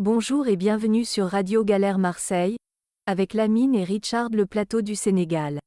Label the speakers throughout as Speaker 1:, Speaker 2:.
Speaker 1: Bonjour et bienvenue sur Radio Galère Marseille, avec Lamine et Richard le plateau du Sénégal.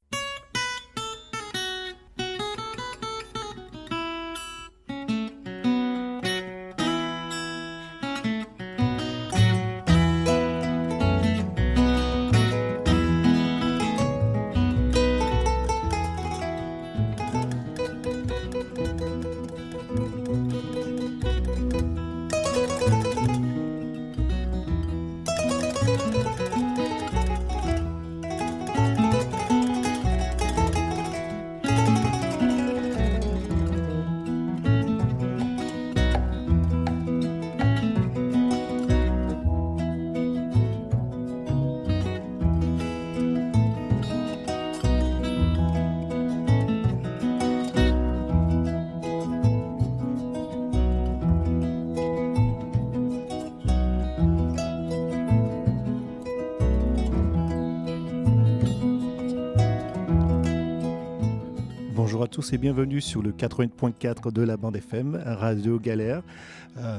Speaker 2: Bonjour à tous et bienvenue sur le 80.4 de la bande FM, Radio Galère.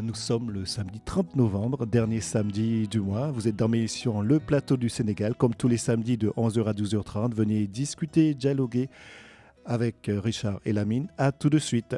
Speaker 2: Nous sommes le samedi 30 novembre, dernier samedi du mois. Vous êtes dans mes émissions Le Plateau du Sénégal, comme tous les samedis de 11h à 12h30. Venez discuter, dialoguer avec Richard et Lamine. À tout de suite.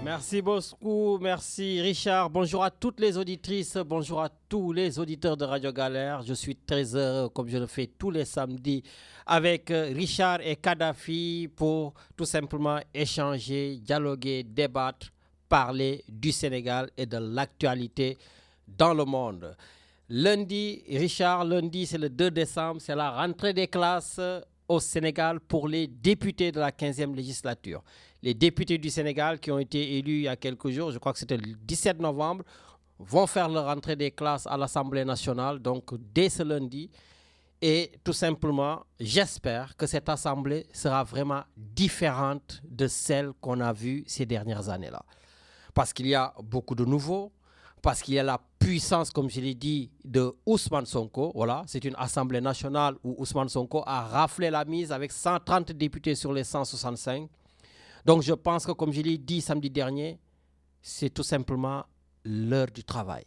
Speaker 3: Merci beaucoup, merci Richard. Bonjour à toutes les auditrices, bonjour à tous les auditeurs de Radio Galère. Je suis très heureux, comme je le fais tous les samedis, avec Richard et Kadhafi pour tout simplement échanger, dialoguer, débattre, parler du Sénégal et de l'actualité dans le monde. Lundi, Richard, lundi c'est le 2 décembre, c'est la rentrée des classes au Sénégal pour les députés de la 15e législature. Les députés du Sénégal qui ont été élus il y a quelques jours, je crois que c'était le 17 novembre, vont faire leur rentrée des classes à l'Assemblée nationale, donc dès ce lundi. Et tout simplement, j'espère que cette Assemblée sera vraiment différente de celle qu'on a vue ces dernières années-là. Parce qu'il y a beaucoup de nouveaux, parce qu'il y a la puissance, comme je l'ai dit, de Ousmane Sonko. Voilà, c'est une Assemblée nationale où Ousmane Sonko a raflé la mise avec 130 députés sur les 165. Donc je pense que, comme je l'ai dit samedi dernier, c'est tout simplement l'heure du travail.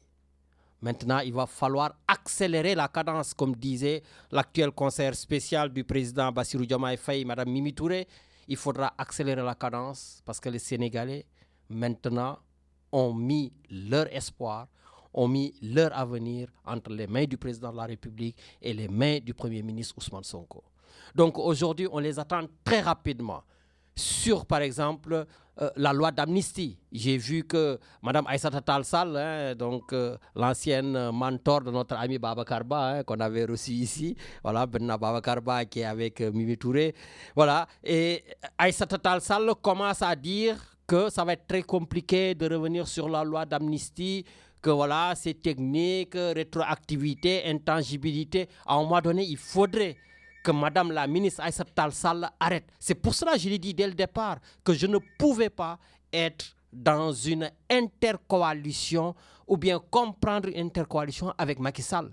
Speaker 3: Maintenant, il va falloir accélérer la cadence, comme disait l'actuel conseiller spécial du président Bassirou Diomaye Faye, Mme Mimi Touré. Il faudra accélérer la cadence parce que les Sénégalais, maintenant, ont mis leur espoir, ont mis leur avenir entre les mains du président de la République et les mains du Premier ministre Ousmane Sonko. Donc aujourd'hui, on les attend très rapidement. Sur, par exemple, la loi d'amnistie. J'ai vu que Mme Aïssata Tall Sall, l'ancienne mentor de notre ami Babacar Ba, qu'on avait reçu ici, voilà, Benna Babacar Ba qui est avec Mimi Touré, voilà, et Aïssata Tall Sall commence à dire que ça va être très compliqué de revenir sur la loi d'amnistie, que voilà, c'est technique, rétroactivité, intangibilité. À un moment donné, il faudrait que Madame la ministre Aïssata Tall Sall arrête. C'est pour cela que je l'ai dit dès le départ que je ne pouvais pas être dans une intercoalition ou bien comprendre une intercoalition avec Macky Sall.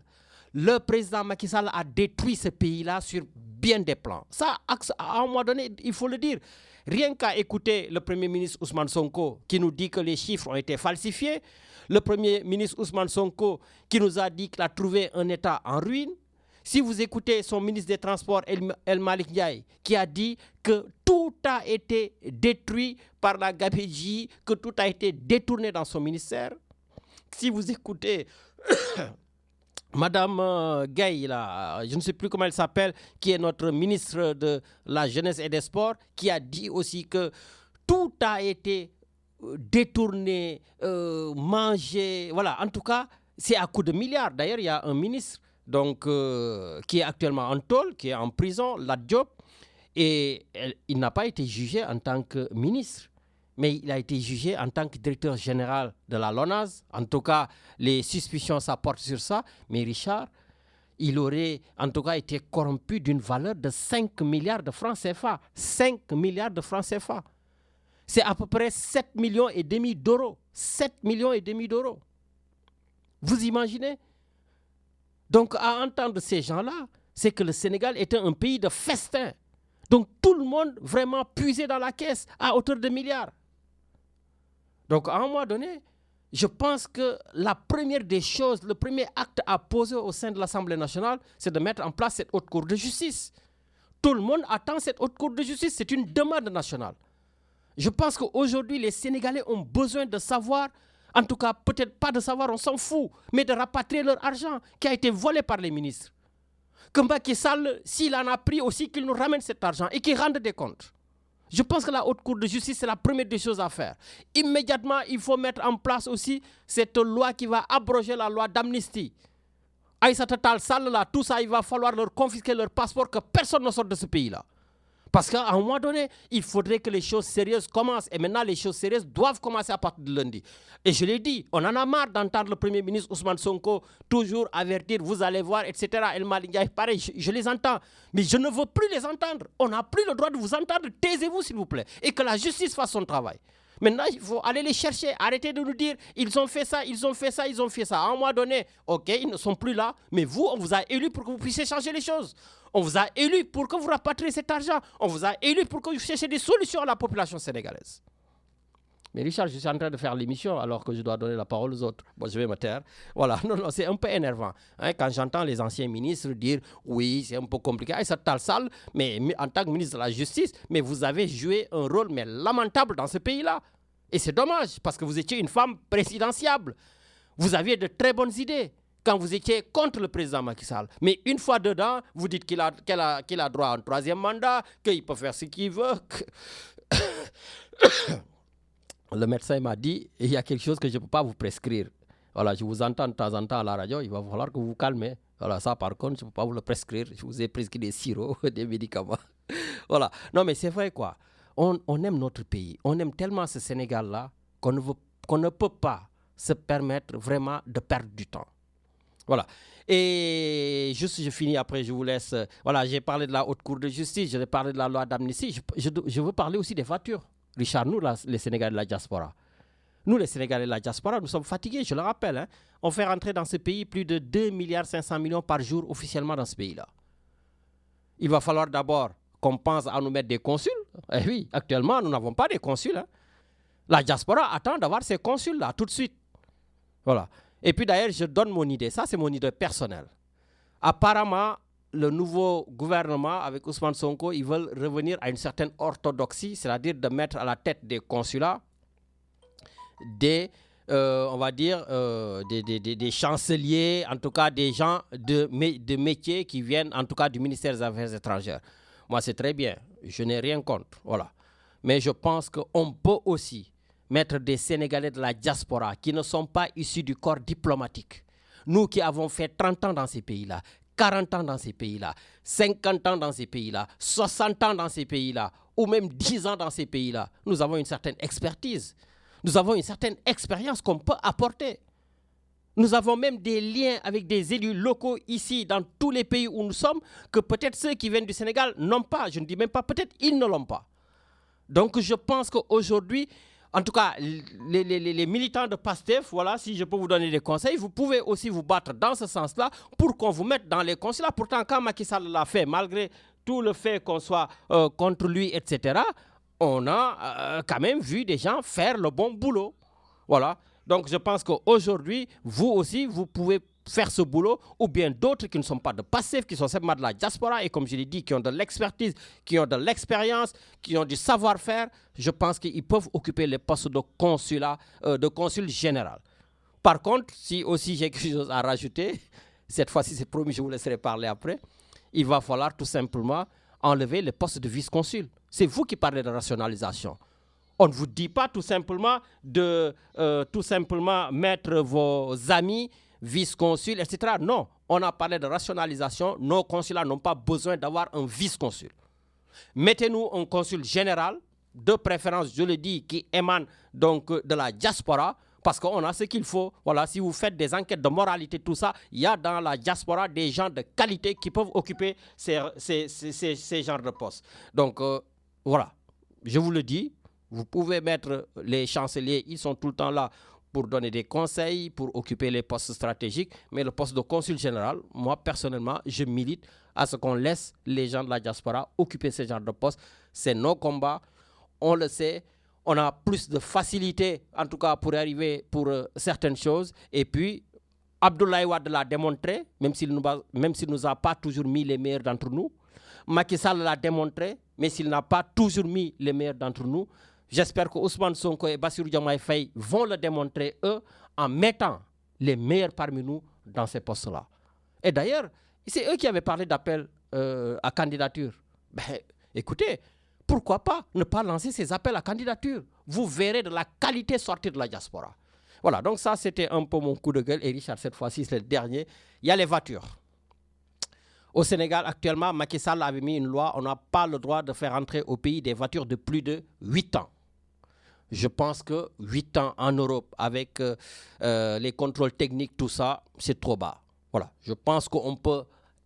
Speaker 3: Le président Macky Sall a détruit ce pays-là sur bien des plans. Ça, à un moment donné, il faut le dire. Rien qu'à écouter le Premier ministre Ousmane Sonko qui nous dit que les chiffres ont été falsifiés, le Premier ministre Ousmane Sonko qui nous a dit qu'il a trouvé un État en ruine. Si vous écoutez son ministre des Transports, El Malick Ndiaye, qui a dit que tout a été détruit par la gabegie, que tout a été détourné dans son ministère. Si vous écoutez Madame Gay, là, je ne sais plus comment elle s'appelle, qui est notre ministre de la Jeunesse et des Sports, qui a dit aussi que tout a été détourné, mangé. Voilà, en tout cas, c'est à coup de milliards. D'ailleurs, il y a un ministre donc, qui est actuellement en tôle, qui est en prison, Lat Diop, et il n'a pas été jugé en tant que ministre, mais il a été jugé en tant que directeur général de la LONASE. En tout cas, les suspicions ça porte sur ça. Mais Richard, il aurait en tout cas été corrompu d'une valeur de 5 milliards de francs CFA. 5 milliards de francs CFA. C'est à peu près 7,5 millions d'euros. 7,5 millions d'euros. Vous imaginez? Donc, à entendre ces gens-là, c'est que le Sénégal était un pays de festin. Donc, tout le monde vraiment puisait dans la caisse à hauteur de milliards. Donc, à un moment donné, je pense que la première des choses, le premier acte à poser au sein de l'Assemblée nationale, c'est de mettre en place cette haute cour de justice. Tout le monde attend cette haute cour de justice, c'est une demande nationale. Je pense qu'aujourd'hui, les Sénégalais ont besoin de savoir, en tout cas, peut-être pas de savoir, on s'en fout, mais de rapatrier leur argent qui a été volé par les ministres. Que Macky Sall, s'il en a pris aussi, qu'il nous ramène cet argent et qu'il rende des comptes. Je pense que la haute cour de justice, c'est la première des choses à faire. Immédiatement, il faut mettre en place aussi cette loi qui va abroger la loi d'amnistie. Aïssata Tall Sall, là, tout ça, il va falloir leur confisquer leur passeport, que personne ne sorte de ce pays-là. Parce qu'à un moment donné, il faudrait que les choses sérieuses commencent. Et maintenant, les choses sérieuses doivent commencer à partir de lundi. Et je l'ai dit, on en a marre d'entendre le Premier ministre Ousmane Sonko toujours avertir, vous allez voir, etc. El Malick Ndiaye, pareil, je les entends. Mais je ne veux plus les entendre. On n'a plus le droit de vous entendre. Taisez-vous, s'il vous plaît. Et que la justice fasse son travail. Maintenant, il faut aller les chercher. Arrêtez de nous dire, ils ont fait ça, ils ont fait ça, ils ont fait ça. À un moment donné, ok, ils ne sont plus là. Mais vous, on vous a élu pour que vous puissiez changer les choses. On vous a élu pour que vous rapatriez cet argent. On vous a élu pour que vous cherchiez des solutions à la population sénégalaise. Mais Richard, je suis en train de faire l'émission alors que je dois donner la parole aux autres. Bon, je vais me taire. Voilà, non, c'est un peu énervant. Hein, quand j'entends les anciens ministres dire « Oui, c'est un peu compliqué. Aïssata Tall Sall, mais en tant que ministre de la Justice, mais vous avez joué un rôle mais lamentable dans ce pays-là. Et c'est dommage parce que vous étiez une femme présidentiable. Vous aviez de très bonnes idées quand vous étiez contre le président Macky Sall. Mais une fois dedans, vous dites qu'il a droit à un troisième mandat, qu'il peut faire ce qu'il veut. Le médecin m'a dit, il y a quelque chose que je ne peux pas vous prescrire. Voilà, je vous entends de temps en temps à la radio, il va falloir que vous vous calmez. Voilà, ça par contre, je ne peux pas vous le prescrire. Je vous ai prescrit des sirops, des médicaments. Voilà, non mais c'est vrai quoi. On aime notre pays, on aime tellement ce Sénégal-là qu'on ne peut pas se permettre vraiment de perdre du temps. Voilà. Et juste, je finis après, je vous laisse. Voilà, j'ai parlé de la haute cour de justice, j'ai parlé de la loi d'amnistie. Je veux parler aussi des voitures. Richard, nous, les Sénégalais de la diaspora. Nous, les Sénégalais de la diaspora, nous sommes fatigués, je le rappelle. Hein. On fait rentrer dans ce pays plus de 2,5 milliards par jour officiellement dans ce pays-là. Il va falloir d'abord qu'on pense à nous mettre des consuls. Eh oui, actuellement, nous n'avons pas de consuls. Hein. La diaspora attend d'avoir ces consuls-là tout de suite. Voilà. Et puis d'ailleurs, je donne mon idée. Ça, c'est mon idée personnelle. Apparemment, le nouveau gouvernement avec Ousmane Sonko, ils veulent revenir à une certaine orthodoxie, c'est-à-dire de mettre à la tête des consulats des, on va dire, des chanceliers, en tout cas des gens de métier qui viennent, en tout cas du ministère des Affaires étrangères. Moi, c'est très bien. Je n'ai rien contre. Voilà. Mais je pense qu'on peut aussi mettre des Sénégalais de la diaspora qui ne sont pas issus du corps diplomatique. Nous qui avons fait 30 ans dans ces pays-là, 40 ans dans ces pays-là, 50 ans dans ces pays-là, 60 ans dans ces pays-là, ou même 10 ans dans ces pays-là, nous avons une certaine expertise. Nous avons une certaine expérience qu'on peut apporter. Nous avons même des liens avec des élus locaux ici, dans tous les pays où nous sommes, que peut-être ceux qui viennent du Sénégal n'ont pas. Je ne dis même pas, peut-être ils ne l'ont pas. Donc je pense qu'aujourd'hui, en tout cas, les militants de PASTEF, voilà, si je peux vous donner des conseils, vous pouvez aussi vous battre dans ce sens-là pour qu'on vous mette dans les consulats. Pourtant, quand Macky Sall l'a fait, malgré tout le fait qu'on soit contre lui, etc., on a quand même vu des gens faire le bon boulot. Voilà. Donc, je pense qu'aujourd'hui, vous aussi, vous pouvez faire ce boulot, ou bien d'autres qui ne sont pas de PASTEF, qui sont simplement de la diaspora, et comme je l'ai dit, qui ont de l'expertise, qui ont de l'expérience, qui ont du savoir-faire, je pense qu'ils peuvent occuper les postes de consul général. Par contre, si aussi j'ai quelque chose à rajouter, cette fois-ci c'est promis, je vous laisserai parler après, il va falloir tout simplement enlever les postes de vice-consul. C'est vous qui parlez de rationalisation. On ne vous dit pas tout simplement de mettre vos amis vice-consul, etc. Non, on a parlé de rationalisation. Nos consulats n'ont pas besoin d'avoir un vice-consul. Mettez-nous un consul général, de préférence, je le dis, qui émane donc de la diaspora, parce qu'on a ce qu'il faut. Voilà, si vous faites des enquêtes de moralité, tout ça, il y a dans la diaspora des gens de qualité qui peuvent occuper ces genres de postes. Donc, voilà, je vous le dis, vous pouvez mettre les chanceliers, ils sont tout le temps là pour donner des conseils, pour occuper les postes stratégiques. Mais le poste de consul général, moi, personnellement, je milite à ce qu'on laisse les gens de la diaspora occuper ce genre de postes. C'est nos combats, on le sait. On a plus de facilité, en tout cas, pour arriver pour certaines choses. Et puis, Abdoulaye Wade l'a démontré, même s'il ne nous a pas toujours mis les meilleurs d'entre nous. Macky Sall l'a démontré, mais s'il n'a pas toujours mis les meilleurs d'entre nous. J'espère que Ousmane Sonko et Bassirou Diomaye Faye vont le démontrer, eux, en mettant les meilleurs parmi nous dans ces postes-là. Et d'ailleurs, c'est eux qui avaient parlé d'appel à candidature. Ben, écoutez, pourquoi pas ne pas lancer ces appels à candidature? Vous verrez de la qualité sortir de la diaspora. Voilà, donc ça, c'était un peu mon coup de gueule. Et Richard, cette fois-ci, c'est le dernier. Il y a les voitures. Au Sénégal, actuellement, Macky Sall avait mis une loi. On n'a pas le droit de faire entrer au pays des voitures de plus de 8 ans. Je pense que 8 ans en Europe, avec les contrôles techniques, tout ça, c'est trop bas. Voilà, je pense qu'on peut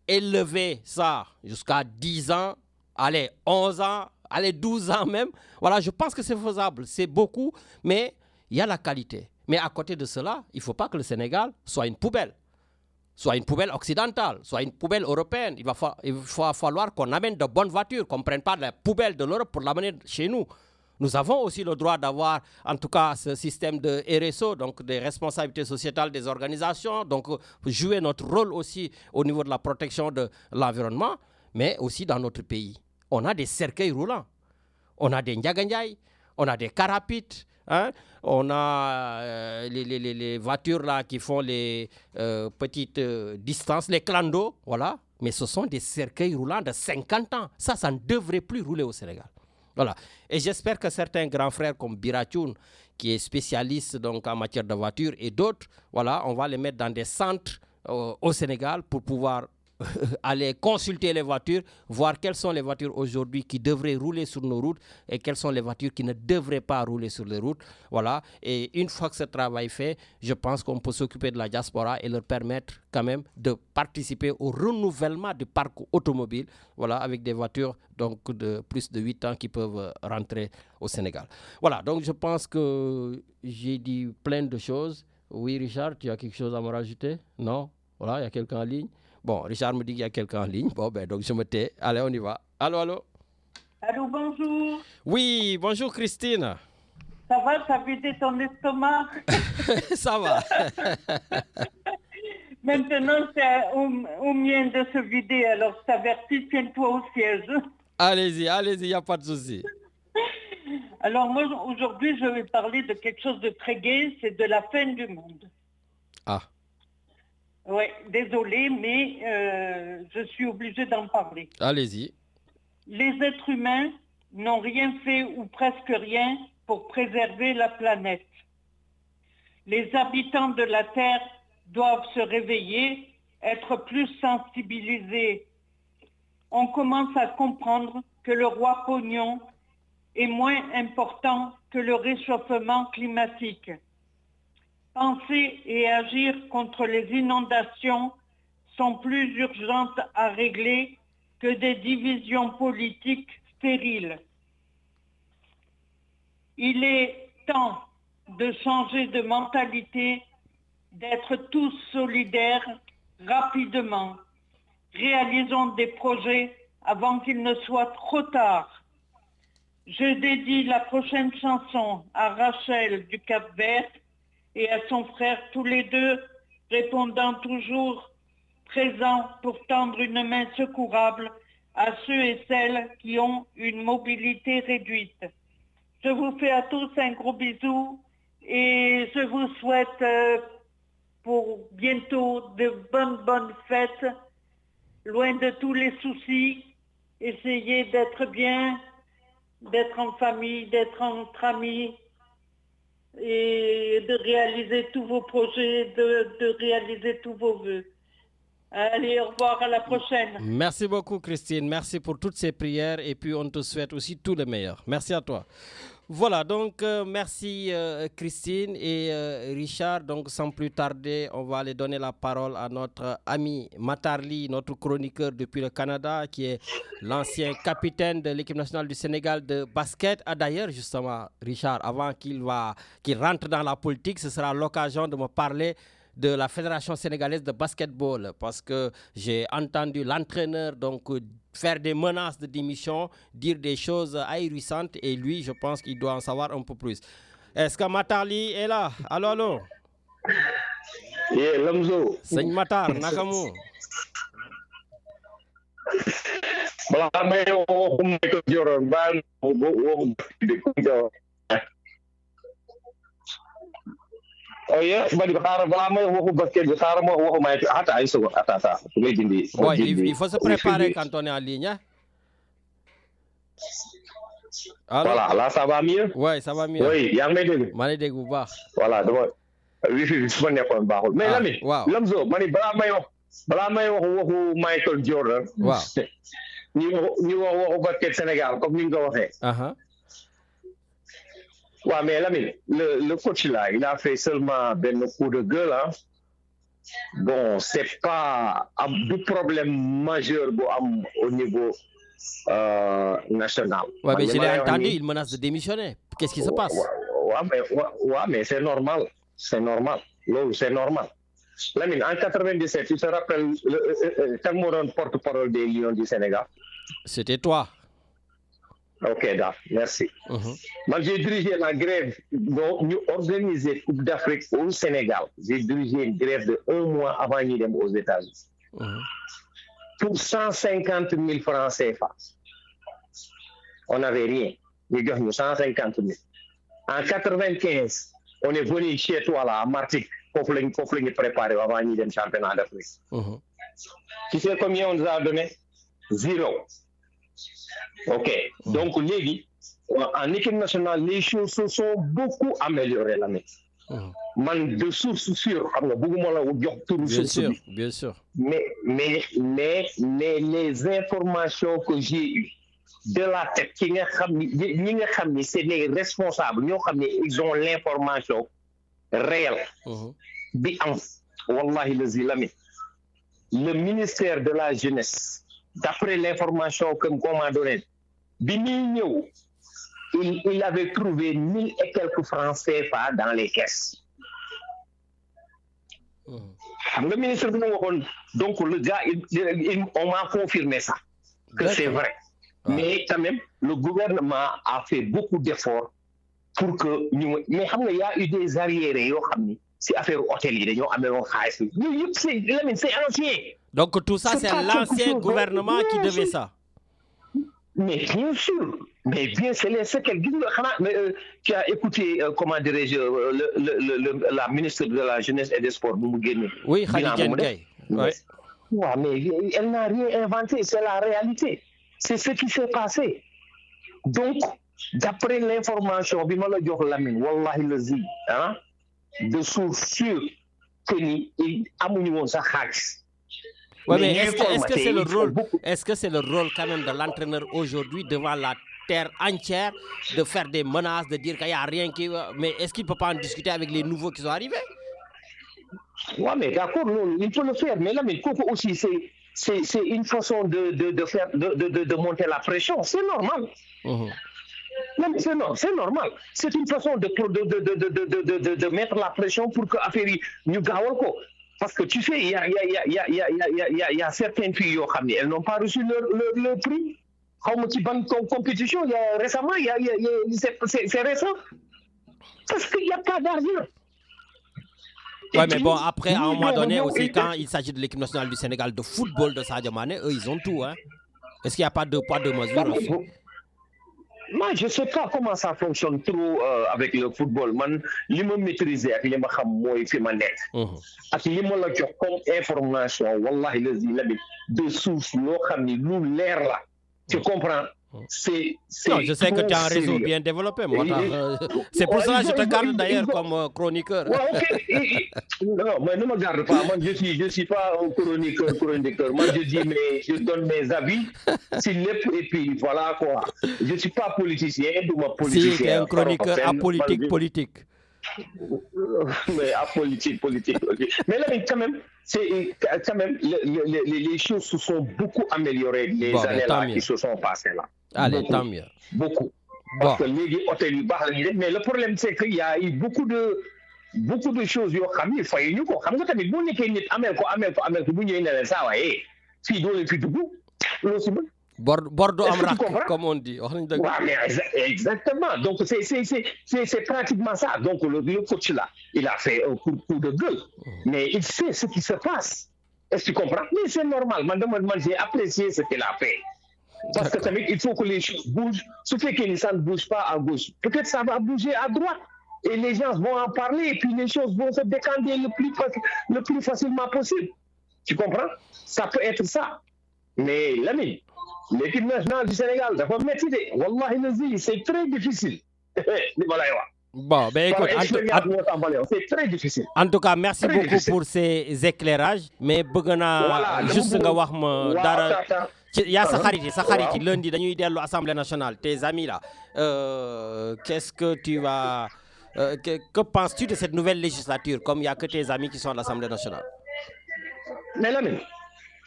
Speaker 3: élever ça jusqu'à 10 ans, allez, 11 ans, allez, 12 ans même. Voilà, je pense que c'est faisable. C'est beaucoup, mais il y a la qualité. Mais à côté de cela, il ne faut pas que le Sénégal soit une poubelle. Soit une poubelle occidentale, soit une poubelle européenne. Il va falloir qu'on amène de bonnes voitures, qu'on ne prenne pas la poubelle de l'Europe pour l'amener chez nous. Nous avons aussi le droit d'avoir, en tout cas, ce système de RSO, donc des responsabilités sociétales des organisations, donc jouer notre rôle aussi au niveau de la protection de l'environnement, mais aussi dans notre pays. On a des cercueils roulants, on a des Ndiagandiaï, on a des carapites, hein? On a les voitures là qui font les petites distances, les clandos, voilà. Mais ce sont des cercueils roulants de 50 ans. Ça ne devrait plus rouler au Sénégal. Voilà. Et j'espère que certains grands frères comme Biratchoun, qui est spécialiste donc, en matière de voitures, et d'autres, voilà, on va les mettre dans des centres au Sénégal pour pouvoir aller consulter les voitures, voir quelles sont les voitures aujourd'hui qui devraient rouler sur nos routes et quelles sont les voitures qui ne devraient pas rouler sur les routes. Voilà. Et une fois que ce travail est fait, je pense qu'on peut s'occuper de la diaspora et leur permettre quand même de participer au renouvellement du parc automobile, voilà, avec des voitures donc, de plus de 8 ans qui peuvent rentrer au Sénégal. Voilà, donc je pense que j'ai dit plein de choses. Oui, Richard, tu as quelque chose à me rajouter? Non? Voilà, il y a quelqu'un en ligne? Bon, Richard me dit qu'il y a quelqu'un en ligne. Bon, ben, donc je me tais. Allez, on y va. Allô, allô?
Speaker 4: Allô, bonjour.
Speaker 3: Oui, bonjour Christine.
Speaker 4: Ça va, ça vidé ton estomac?
Speaker 3: Ça va.
Speaker 4: Maintenant, c'est au mien de se vider. Alors, je t'avertis, tiens-toi au siège.
Speaker 3: Allez-y, il n'y a pas de souci.
Speaker 4: Alors, moi, aujourd'hui, je vais parler de quelque chose de très gai. C'est de la fin du monde.
Speaker 3: Ah.
Speaker 4: Oui, désolé, mais je suis obligée d'en parler.
Speaker 3: Allez-y.
Speaker 4: Les êtres humains n'ont rien fait ou presque rien pour préserver la planète. Les habitants de la Terre doivent se réveiller, être plus sensibilisés. On commence à comprendre que le roi pognon est moins important que le réchauffement climatique. Penser et agir contre les inondations sont plus urgentes à régler que des divisions politiques stériles. Il est temps de changer de mentalité, d'être tous solidaires rapidement. Réalisons des projets avant qu'il ne soit trop tard. Je dédie la prochaine chanson à Rachel du Cap-Vert et à son frère, tous les deux répondant toujours présents pour tendre une main secourable à ceux et celles qui ont une mobilité réduite. Je vous fais à tous un gros bisou et je vous souhaite pour bientôt de bonnes fêtes, loin de tous les soucis. Essayez d'être bien, d'être en famille, d'être entre amis et de réaliser tous vos projets, de réaliser tous vos vœux. Allez, au revoir, à la prochaine.
Speaker 3: Merci beaucoup, Christine. Merci pour toutes ces prières et puis on te souhaite aussi tout le meilleur. Merci à toi. Voilà, donc merci Christine et Richard. Donc sans plus tarder, on va aller donner la parole à notre ami Matarli, notre chroniqueur depuis le Canada, qui est l'ancien capitaine de l'équipe nationale du Sénégal de basket. Ah, d'ailleurs, justement, Richard, avant qu'il rentre dans la politique, ce sera l'occasion de me parler de la Fédération sénégalaise de basketball, parce que j'ai entendu l'entraîneur faire des menaces de démission, dire des choses ahurissantes, et lui, je pense qu'il doit en savoir un peu plus. Est-ce que Matarli est là? Allô?
Speaker 5: Yeah, Lamzo.
Speaker 3: Seigne Matar, nakamu?
Speaker 5: Oh yeah, il
Speaker 3: faut se préparer quand on est en ligne. Hein?
Speaker 5: Voilà, là ça va mieux.
Speaker 3: Oui, ça va mieux.
Speaker 5: Oui, yaa ngi may dégg.
Speaker 3: maa ngi dégg bu baax.
Speaker 5: Voilà, dama wifi bi su ma nekkoon baaxul. Mais Lamine, Lamzo, ma ni balaa may wax waxu Michael Jordan.
Speaker 3: Waaw.
Speaker 5: ñu wax waxu basket Sénégal comme ni nga ko waxee. Ouais, mais Lamine, le coach là, il a fait seulement ben coup de gueule. Hein. Bon, c'est pas un problème majeur au niveau national.
Speaker 3: Ouais, mais je l'ai entendu, il menace de démissionner. Qu'est-ce qui se passe?
Speaker 5: Ouais, mais c'est normal. C'est normal. C'est normal. Lamine, en 97, tu te rappelles quel mot porte-parole des Lions du Sénégal?
Speaker 3: C'était toi.
Speaker 5: Ok, d'accord, merci. Moi, j'ai dirigé la grève, nous organisé Coupe d'Afrique au Sénégal. J'ai dirigé une grève de 1 mois avant d'aller aux États-Unis. Pour 150 000 francs CFA. On n'avait rien. Nous avons 150 000. En 95, on est venu chez toi là, à Martinique, pour nous préparer avant d'aller au championnat d'Afrique. Tu sais combien on nous a donné? 0. Ok, donc en équipe nationale, les choses se sont beaucoup améliorées là. Man de source sûre,
Speaker 3: bien sûr.
Speaker 5: Mais les informations que j'ai eues de la tête, c'est les responsables, ils ont l'information réelle. Wallahi le ministère de la jeunesse, d'après l'information que qu'on m'a donnée, il avait trouvé 1000 et quelques francs CFA dans les caisses. Le ministre donc le gars, on m'a confirmé ça, que c'est vrai. Mais quand même, le gouvernement a fait beaucoup d'efforts pour que nous... Mais il y a eu des arriérés, c'est affaire hôtelier, c'est ancien.
Speaker 3: Donc tout ça, c'est l'ancien gouvernement qui devait ça.
Speaker 5: Mais bien sûr, c'est tu as écouté, comment dirais-je, la ministre de la Jeunesse et des Sports,
Speaker 3: oui, Khadija Ndiaye.
Speaker 5: Ouais, mais elle n'a rien inventé, c'est la réalité. C'est ce qui s'est passé. Donc, d'après l'information, wallahi lazi, hein, de source sûre que il a mon sa khalis.
Speaker 3: Ouais, mais est-ce que c'est le rôle quand même de l'entraîneur aujourd'hui devant la terre entière de faire des menaces, de dire qu'il n'y a rien qui... Mais est-ce qu'il ne peut pas en discuter avec les nouveaux qui sont arrivés?
Speaker 5: Oui, mais d'accord, il peut le faire. Mais là, mais aussi, c'est une façon de monter la pression. C'est normal. Non, mais c'est normal. C'est une façon de mettre la pression pour que l'affaire nous gagne. Parce que tu sais, il y a certaines filles elles n'ont pas reçu leur prix. Comme tu bonne compétition, récemment, c'est récent. Parce qu'il n'y a pas d'argent.
Speaker 3: Oui, mais bon, après, à un moment donné aussi, quand il s'agit de l'équipe nationale du Sénégal de football de Sadio Mané, eux, ils ont tout. Hein. Est-ce qu'il n'y a pas de poids, de mesure aussi?
Speaker 5: Moi, je ne sais pas comment ça fonctionne trop avec le football. Man, je me maîtrise avec les gens qui me net. Avec les gens comme information, wallahi, de sources, nous l'air là. Tu comprends?
Speaker 3: Non, je sais que tu as un réseau bien développé. Moi, c'est pour ça que je te garde d'ailleurs comme chroniqueur.
Speaker 5: Ouais, okay. Non, mais ne me garde pas. Moi, je suis pas un chroniqueur. Moi, je donne mes avis. Et puis voilà quoi. Je ne suis pas politicien,
Speaker 3: Si, tu es un chroniqueur apolitique.
Speaker 5: Mais apolitique. Mais là, quand même, les choses se sont beaucoup améliorées les années là qui se sont passées là.
Speaker 3: Allez, tant mieux.
Speaker 5: Beaucoup. Parce que les hôtels, mais le problème c'est qu'il y a eu beaucoup de choses yoo xam ne fay ñu ko xam nga tamit boo nekkee nit amel ko bu ñëwee ne leen saa waaye fii doo leen fi dugg loolu si mën.
Speaker 3: Bordeaux am rak comme on dit.
Speaker 5: Ouais, mais exactement. Donc c'est pratiquement ça. Donc le coach là, il a fait un coup de gueule, mais il sait ce qui se passe. Est-ce que tu comprends? Mais c'est normal. Moi, j'ai apprécié ce qu'il a fait. Parce que il faut que les choses bougent. Ce fait que ça ne bouge pas à gauche, peut-être ça va bouger à droite. Et les gens vont en parler et puis les choses vont se décanter le plus facilement possible. Tu comprends? Ça peut être ça. Mais Lamine, l'équipe nationale du Sénégal, wallahi, c'est très difficile.
Speaker 3: Bon, ben écoute,
Speaker 5: c'est très difficile.
Speaker 3: En tout cas, merci très beaucoup difficile. Pour ces éclairages. Mais juste nga wax ma dara. Il y a sa xarit lundi dañuy dellu Assemblée nationale. Tes amis là, qu'est-ce que tu vas que penses-tu de cette nouvelle législature comme il n'y a que tes amis qui sont à l'Assemblée nationale?
Speaker 5: Mais là,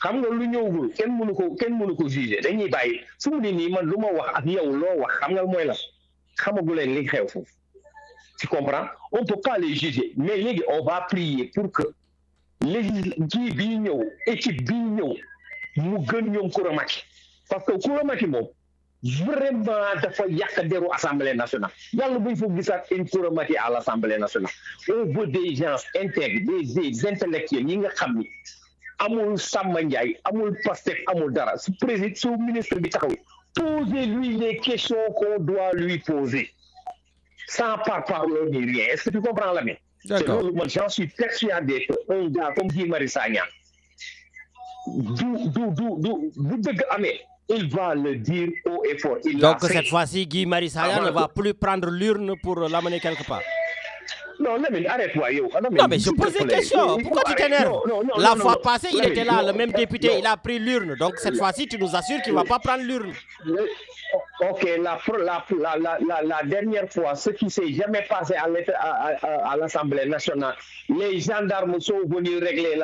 Speaker 5: xam nga lu ñëwul kenn mënu ko juger dañuy bàyyi su mu nii man lu ma wax ak yow loo wax xam nga mooy la xamagu leen li xew foofu. Tu comprends? On ne peut pas les juger mais léegi on va prier pour que léegi bii ñëw équipe bii ñëw mu gën ñoom Kouramaki parce que Kouramaki moom vraiment dafa yàq deru Assemblée nationale yàlla buñ fa gisaat une Kouramaki à l'Assemblée nationale. On veut des gens intègres des intellectuels yi nga xam ni amul Samba Ndiaye amul Pastef amul dara su président su ministre bi taxaw posez-lui les questions qu'on doit lui poser sans parparloo ni rien. Est-ce que tu comprends la main?
Speaker 3: D'accord.
Speaker 5: Moi j'en suis persuadé qu'un gars comme Guy Marius Sagna bu dëgg amee il va le dire haut et fort.
Speaker 3: Donc cette fois-ci Guy Marius Sagna ne va plus prendre l'urne pour l'amener quelque part.
Speaker 5: Non, arrête-toi, yo.
Speaker 3: Non, mais je pose une question. Pourquoi tu t'énerves? La fois passée, il était là, le même député, il a pris l'urne. Donc cette fois-ci, tu nous assures qu'il ne va pas prendre l'urne.
Speaker 5: Ok, la dernière fois, ce qui ne s'est jamais passé à l'Assemblée nationale, les gendarmes sont venus régler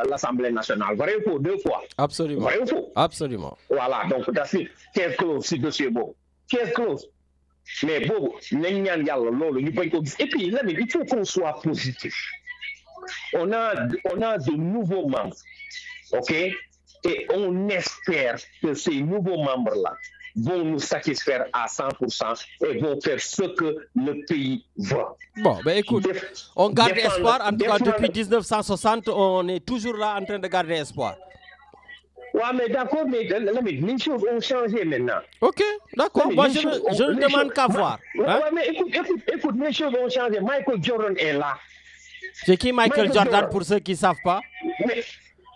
Speaker 5: l'Assemblée nationale. Vrai ou faux? 2 fois.
Speaker 3: Absolument.
Speaker 5: Vrai ou faux?
Speaker 3: Absolument.
Speaker 5: Voilà, donc, 15 clauses, si dossier beau. 15 clauses. Mais bon, et puis là, il faut qu'on soit positif. On a de nouveaux membres, ok? Et on espère que ces nouveaux membres-là vont nous satisfaire à 100% et vont faire ce que le pays veut. Bon,
Speaker 3: ben écoute, on garde espoir. En tout cas, depuis 1960, on est toujours là en train de garder espoir.
Speaker 5: Ouais, mais d'accord, mais les choses ont changé maintenant.
Speaker 3: Ok, d'accord. Moi, je ne demande qu'à voir.
Speaker 5: Ouais, mais écoute, les choses ont changé. Michael Jordan est là.
Speaker 3: C'est qui Michael Jordan pour ceux qui ne savent pas?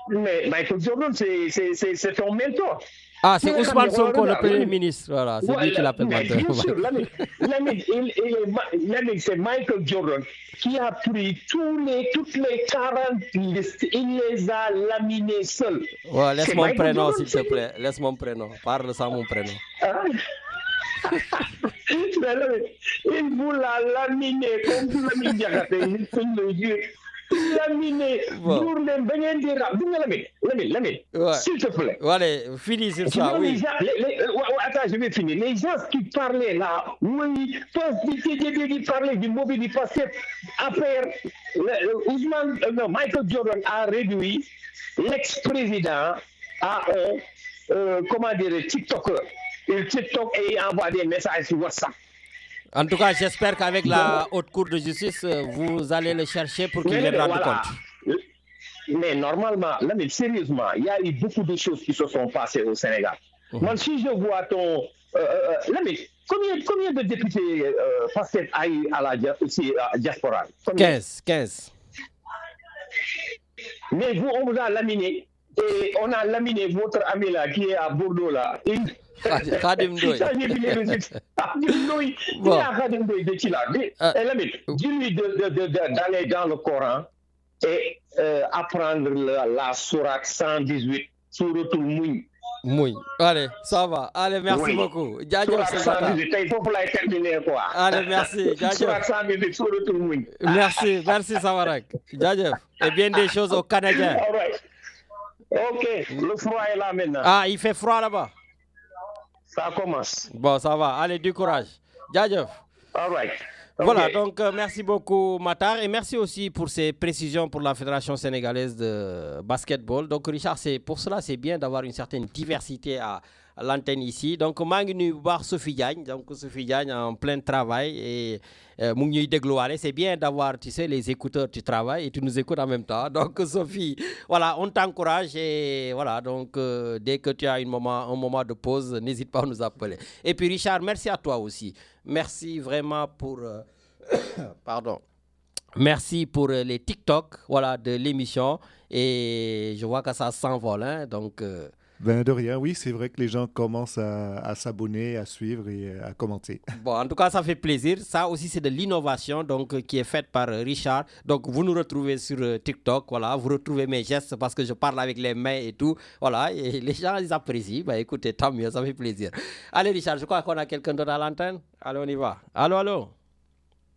Speaker 5: Mais Michael Jordan, c'est ton mentor.
Speaker 3: Ah, c'est Ousmane Sonko, le Premier ministre. Voilà, c'est lui qui l'appelle mentor.
Speaker 5: Bien sûr, c'est Michael Jordan qui a pris toutes les 40 listes, il les a laminées seul.
Speaker 3: Ouais, laisse mon prénom, s'il te plaît. Laisse mon prénom. Parle sans mon prénom.
Speaker 5: Il vous l'a laminé comme tout le monde dirait. Laminé, Lamine, s'il te plaît.
Speaker 3: Allez, finis sur ça, oui.
Speaker 5: attends, je vais finir. Les gens qui parlaient là, oui, qui parlaient du mobile du passé, après, Michael Jordan a réduit l'ex-président à comment dire, TikToker. Et TikTok et envoie des messages sur WhatsApp.
Speaker 3: En tout cas, j'espère qu'avec la haute cour de justice, vous allez le chercher pour qu'il les rende compte.
Speaker 5: Mais normalement, là, mais sérieusement, il y a eu beaucoup de choses qui se sont passées au Sénégal. Moi, si je vois ton... là, mais combien de députés Pastef a eu à la diaspora?
Speaker 3: 15.
Speaker 5: Mais vous, on vous a laminé. Et on a laminé votre ami là, qui est à Bordeaux là.
Speaker 3: Khadim Ndoye.
Speaker 5: Il y a Khadim Ndoye de Chila. Dis-lui d'aller dans le Coran et apprendre la sourate 118, souratul Mouy.
Speaker 3: Allez, ça va. Allez, merci beaucoup.
Speaker 5: Il faut la terminer quoi.
Speaker 3: Allez, merci.
Speaker 5: Sourate 118, souratul Mouy.
Speaker 3: Merci Savarak. Et bien des choses aux Canadiens.
Speaker 5: All right. Ok, le froid est là maintenant.
Speaker 3: Ah, il fait froid là-bas.
Speaker 5: Ça commence.
Speaker 3: Bon, ça va. Allez, du courage. Djadjev.
Speaker 5: All right.
Speaker 3: Voilà,
Speaker 5: Okay.
Speaker 3: donc merci beaucoup Matar et merci aussi pour ces précisions pour la Fédération sénégalaise de basketball. Donc Richard, c'est pour cela c'est bien d'avoir une certaine diversité à l'antenne ici. Donc maa ngi voir Sophie Diagne, donc Sophie Diagne en plein travail et mu ngi ñuy dégluwaale. C'est bien d'avoir, tu sais, les écouteurs du travail et tu nous écoutes en même temps. Donc Sophie, voilà, on t'encourage et voilà, donc dès que tu as un moment de pause, n'hésite pas à nous appeler. Et puis Richard, merci à toi aussi. Merci vraiment pour pardon. Merci pour les TikTok, voilà, de l'émission et je vois que ça s'envole, hein, donc.
Speaker 2: Ben de rien, oui, c'est vrai que les gens commencent à s'abonner, à suivre et à commenter.
Speaker 3: Bon, en tout cas, ça fait plaisir. Ça aussi, c'est de l'innovation donc, qui est faite par Richard. Donc, vous nous retrouvez sur TikTok, voilà. Vous retrouvez mes gestes parce que je parle avec les mains et tout. Voilà, et les gens, ils apprécient. Bah, écoutez, tant mieux, ça fait plaisir. Allez, Richard, je crois qu'on a quelqu'un d'autre à l'antenne. Allez, on y va. Allô.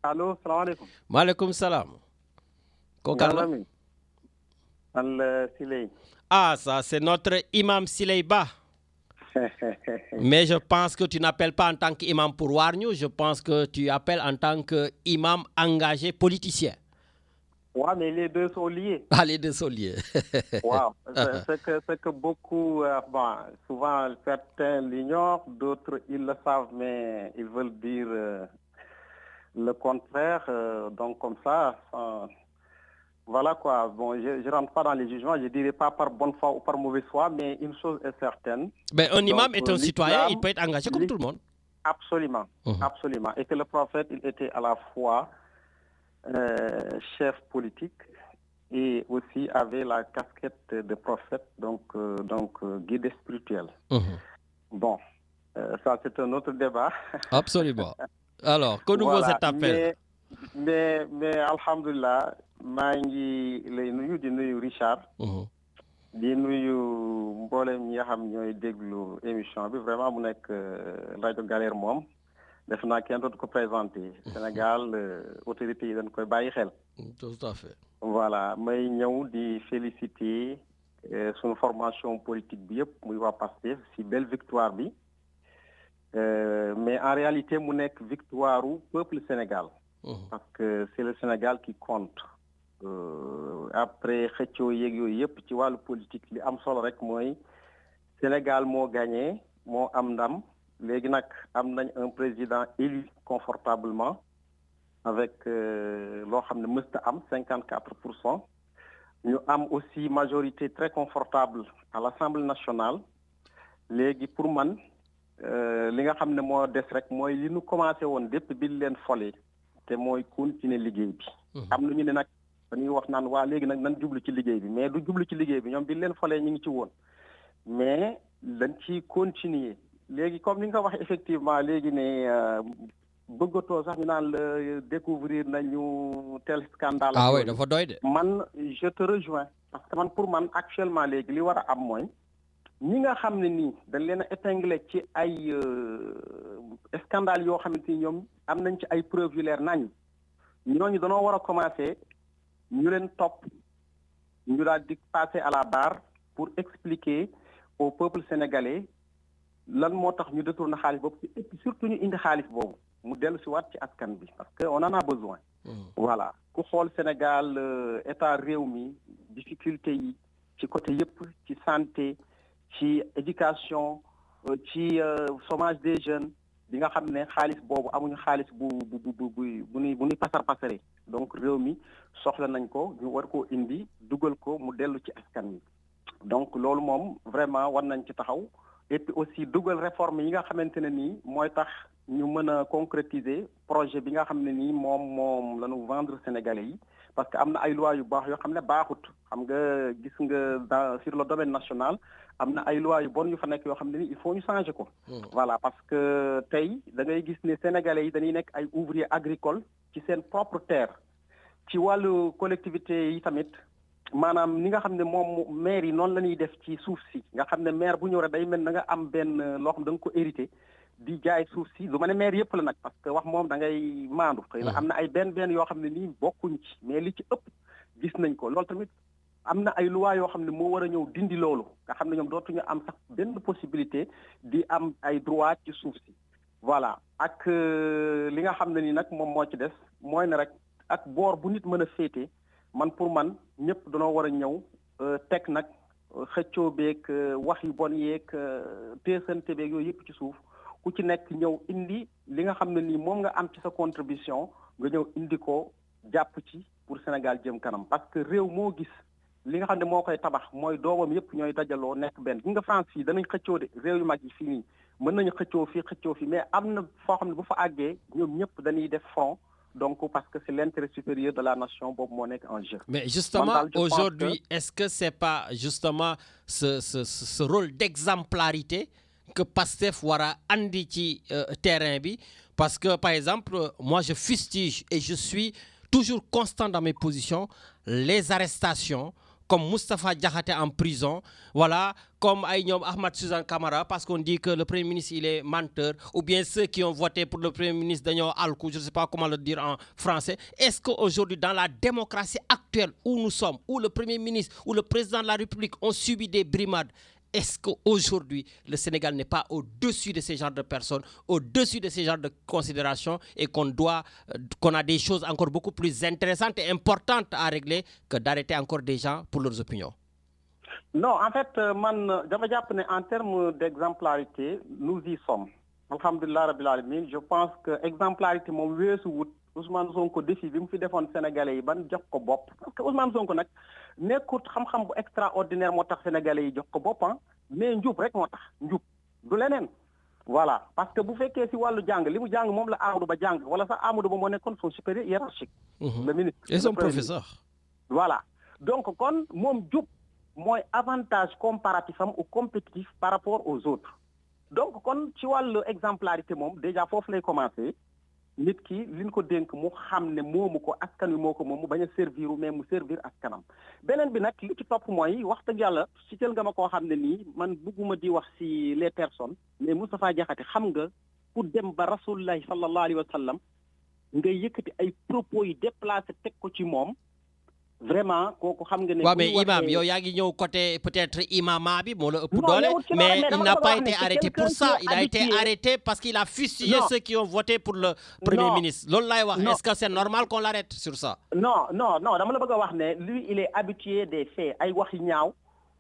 Speaker 6: Allô, salam alaikum.
Speaker 3: Maaleykum salam. Kokala.
Speaker 6: Siley.
Speaker 3: Ah, ça, c'est notre imam Sileyba. Mais je pense que tu n'appelles pas en tant qu'imam pour Warnews, je pense que tu appelles en tant qu'imam engagé politicien.
Speaker 6: Oui, mais les deux sont liés.
Speaker 3: Ah, les deux sont liés.
Speaker 6: Wow. C'est que beaucoup, souvent certains l'ignorent, d'autres ils le savent, mais ils veulent dire le contraire. Donc comme ça, voilà quoi. Bon, je ne rentre pas dans les jugements, je ne dirais pas par bonne foi ou par mauvaise foi, mais une chose est certaine.
Speaker 3: Mais un imam est un citoyen, il peut être engagé comme tout le monde.
Speaker 6: Absolument, absolument. Et que le prophète, il était à la fois chef politique et aussi avait la casquette de prophète, donc guide spirituel. Bon, ça c'est un autre débat.
Speaker 3: Absolument. Alors, que nouveau cet appel?
Speaker 6: Mais alhamdoulilah, maa ngi lay nuyu di nuyu Richard. di nuyu mboolem ñi nga xam ñooy déglu émission bi vraiment mu nekk rajo Galère moom def naa kenn dootu ko présenté Sénégal autorités yi dañ koy bàyyi xel.
Speaker 3: Tout à fait.
Speaker 6: Voilà may ñëw di féliciter suñu formation politique bi yëpp muy waa Pastef si belle victoire bi mais en réalité mu nekk victoire u peuple Sénégal. Parce que c'est le Sénégal qui compte. Après xëccoo yeeg yooyu yëpp ci wàllu politique li am solo rek mooy Sénégal moo gagné moo am ndam léegi nag am nañ un président élu confortablement avec loo xam ne mësta am 54%. ñu am aussi majorité très confortable à l'Assemblée nationale léegi pour man li nga xam ne moo des rek mooy li ñu commencé woon depuis bi leen fole te mooy continuer liggéey bi. am na ñu ne nag dañuy wax naan waa léegi nag nan jublu ci liggéey bi mais du jublu ci liggéey bi ñoom bi leen folee ñu ngi ci woon mais dañ ci continuer léegi comme ni nga ko wax effectivement léegi ne bëggatoo sax ñu naan la découvrir nañu tel scandale.
Speaker 3: Ah oui dafa doy de.
Speaker 6: man je te rejoins parce que man pour man actuellement léegi li war a am mooy ñi nga xam ne nii dañ leen a épinglé ci ay scandale yoo xamante ni ñoom am nañ ci ay preuves yu leer nañ ñooñu dañoo war a commencer ñu leen topp ñu daal di passer à la barre pour expliquer au peuple sénégalais lan moo tax ñu détourné xaalis boobu et puis surtout ñu indi xaalis boobu mu dellu si waat ci askan bi parce que on en a besoin. Voilà ku xool Sénégal état réew mi difficulté yi ci côté yëpp ci santé ci éducation ci chômage des jeunes bi nga xam ne xaalis boobu amuñu xaalis bu ñuy pasare donc réew mi soxla nañ ko ñu war koo indi dugal ko mu dellu ci askan wi donc loolu moom vraiment war nañ ci taxaw et puis aussi dugal réforme yi nga xamante ne nii mooy tax ñu mën a concrétiser projet bi nga xam ne nii moom la ñu vendre Sénégalais yi parce que am na ay lois yu baax yoo xam ne baaxut xam nga gis nga sur le domaine national am na ay lois yu bon yu fa nekk yoo xam ne nii il faut ñu changer ko. Voilà parce que tey da ngay gis ne Sénégalais yi dañuy nekk ay ouvriers agricoles ci seen propre terre ci wàllu collectivité yi tamit maanaam ni nga xam ne moom maire yi noonu la ñuy def ci suuf si nga xam ne maire bu ñëw rek day mel na nga am benn loo xam da nga ko hérité di jaay suuf si du ma ne maire yëpp la nag parce que wax moom da ngay maandu xëy na am na ay benn yoo xam ne nii bokkuñ ci mais li ci ëpp gis nañ ko loolu tamit am na ay loi yoo xam ne moo war a ñëw dindi loolu nga xam ne ñoom dootuñu am sax benn possibilité di am ay droit ci suuf si voilà ak li nga xam ne ni nag moom moo ci des mooy ne rek ak boor bu nit mën a féete man pour man ñëpp danoo war a ñëw teg nag xëccoo beeg wax yu bon yeeg teesante beeg yooyu yëpp ci suuf ku ci nekk ñëw indi li nga xam ne nii moom nga am ci sa contribution nga ñëw indi ko jàpp ci pour Sénégal jëm kanam parce que réew moo gis li nga xam ne moo koy tabax mooy doomam yëpp ñooy dajaloo nekk benn gi nga France fii danañ xëccoo de réew yu mag yi fii nii mën nañu xëccoo fii mais am na foo xam ne bu fa àggee ñoom ñëpp dañuy def front donc parce que c'est l'intérêt supérieur de la nation boobu moo nekk en jeu.
Speaker 3: Mais justement aujourd'hui est-ce que c'est pas justement ce rôle d'exemplarité que Pastef war a andi ci terrain bi parce que par exemple moi je fustige et je suis toujours constant dans mes positions les arrestations comme Moustapha Diakhaté en prison, voilà, comme Ahmad Suzanne Camara, parce qu'on dit que le Premier ministre, il est menteur, ou bien ceux qui ont voté pour le Premier ministre Daniel Alkou, je ne sais pas comment le dire en français. Est-ce qu'aujourd'hui, dans la démocratie actuelle où nous sommes, où le Premier ministre ou le Président de la République ont subi des brimades, est-ce qu'aujourd'hui, le Sénégal n'est pas au-dessus de ces genres de personnes, au-dessus de ces genres de considérations et qu'on a des choses encore beaucoup plus intéressantes et importantes à régler que d'arrêter encore des gens pour leurs opinions?
Speaker 6: Non, en fait, en termes d'exemplarité, nous y sommes. Alhamdulillah Rabbil Alamin, je pense que exemplarité, mon vieux sous Ousmane Sonko défi bi mu fi defoon Sénégalais yi ban jox ko bopp parce que Ousmane Sonko nag nekkut xam-xam bu extraordinaire moo tax Sénégalais yi jox ko bopp mais njub rek moo tax njub du leneen voilà parce que bu fekkee si wàllu jàng li mu jàng moom la Amadou Ba jàng wala sax Amadou Ba moo nekkoon son supérieur hiérarchique le ministre
Speaker 3: et son professeur
Speaker 6: voilà donc kon moom jub mooy avantage comparatif am ou compétitif par rapport aux autres donc kon ci wàllu exemplarité moom déjà foofu lay commencer nit ki li ñu ko dénk mu xam ne moomu ko askan wi moo ko moom mu bañ a servir mais mu servir askanam beneen bi nag li ci topp mooy wax dëgg yàlla si teel nga ma koo xam ne nii man bugguma di wax si les personnes mais Moustapha Diakhaté xam nga pour dem ba rasulullahi sallallahu alayhi wa sallam ngay yëkkati ay propos yi déplacé teg ko ci moom vraiment kooku xam nga ne.
Speaker 3: waaw mais imam yow yaa ngi ñëw côté peut-être imama bi moo la ëpp doole mais il n'a pas été arrêté pour ça il a été arrêté parce qu'il a fusillé ceux qui ont voté pour le premier ministre loolu laay wax est-ce que c'est normal qu'on l'arrête sur ça?
Speaker 6: non dama la bëgg a wax ne lui il est habitué des faits ay wax yu ñaaw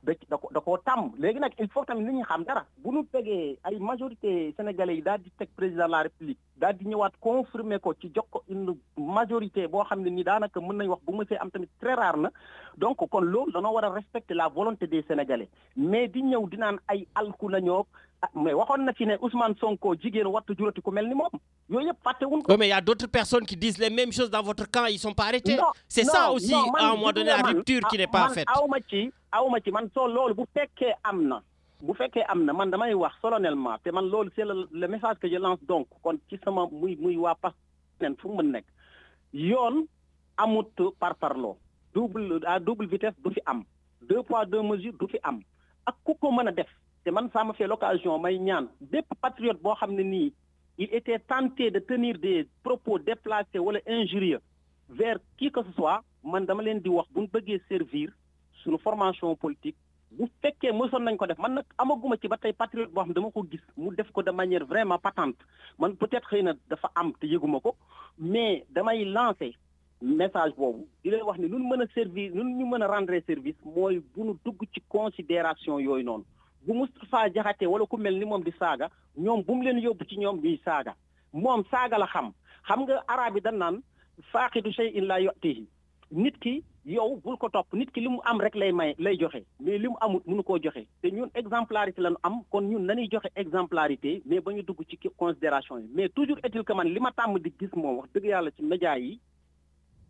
Speaker 6: da koo tàmm léegi nag il faut tamit nit ñi xam dara bu ñu tegee ay majorité sénégalais yi daal di teg président de la république daal di ñëwaat confirmer ko ci jox ko une majorité boo xam ne ni daanaka mën nañ wax bu mësee am tamit très rare na donc kon loolu danoo war a respecter la volonté des sénégalais mais di ñëw di naan ay alku nañoo mais waxoon na fi ne Ousmane Sonko jigéen wattu jurati ku mel ni moom yooyu yëpp fàtte wuñ ko.
Speaker 3: Oui, mais il y a d'autres personnes qui disent les mêmes choses dans votre camp ils sont pas arrêtés. C'est ça aussi à un moment donné la rupture qui n'est pas faite.
Speaker 6: awma ci man soo loolu bu fekkee am na man damay wax solennellement te man loolu c'est le message que je lance donc kon ci sama muy waa pas nen fu mu mën nekk yoon amut par parloo double vitesse du fi am 2 poids 2 mesures du fi am ak ku ko mën a def te man ça m'a fait l'occasion may ñaan bépp patriote boo xam ne nii il était tenté de tenir des propos déplacés wala injurieux vers qui que ce soit man dama leen di wax bu ñu bëggee servir suñu formation politique bu fekkee mësoon nañ ko def man nag amaguma ci ba tey patriote boo xam dama ko gis mu def ko de manière vraiment patente man peut-être xëy na dafa am te yëguma ko mais damay lancer message boobu di leen wax ni lu mën a servir lu ñu mën a rendre service mooy bu nu dugg ci considération yooyu noonu bu Moustapha Diakhaté wala ku mel ni moom di saaga ñoom bu mu leen yóbbu ci ñoom ñuy saaga moom saaga la xam nga arab yi dañ naan faaqidu shay'in laa yu'tihi nit ki yow bul ko topp nit ki li mu am rek lay joxe mais li mu amut mënu koo joxe te ñun exemplarité lañu am kon ñun nañuy joxe exemplarité mais ba ñu dugg ci considération yi mais toujours est-il que man li ma tàmm di gis moom wax dëgg yàlla ci média yi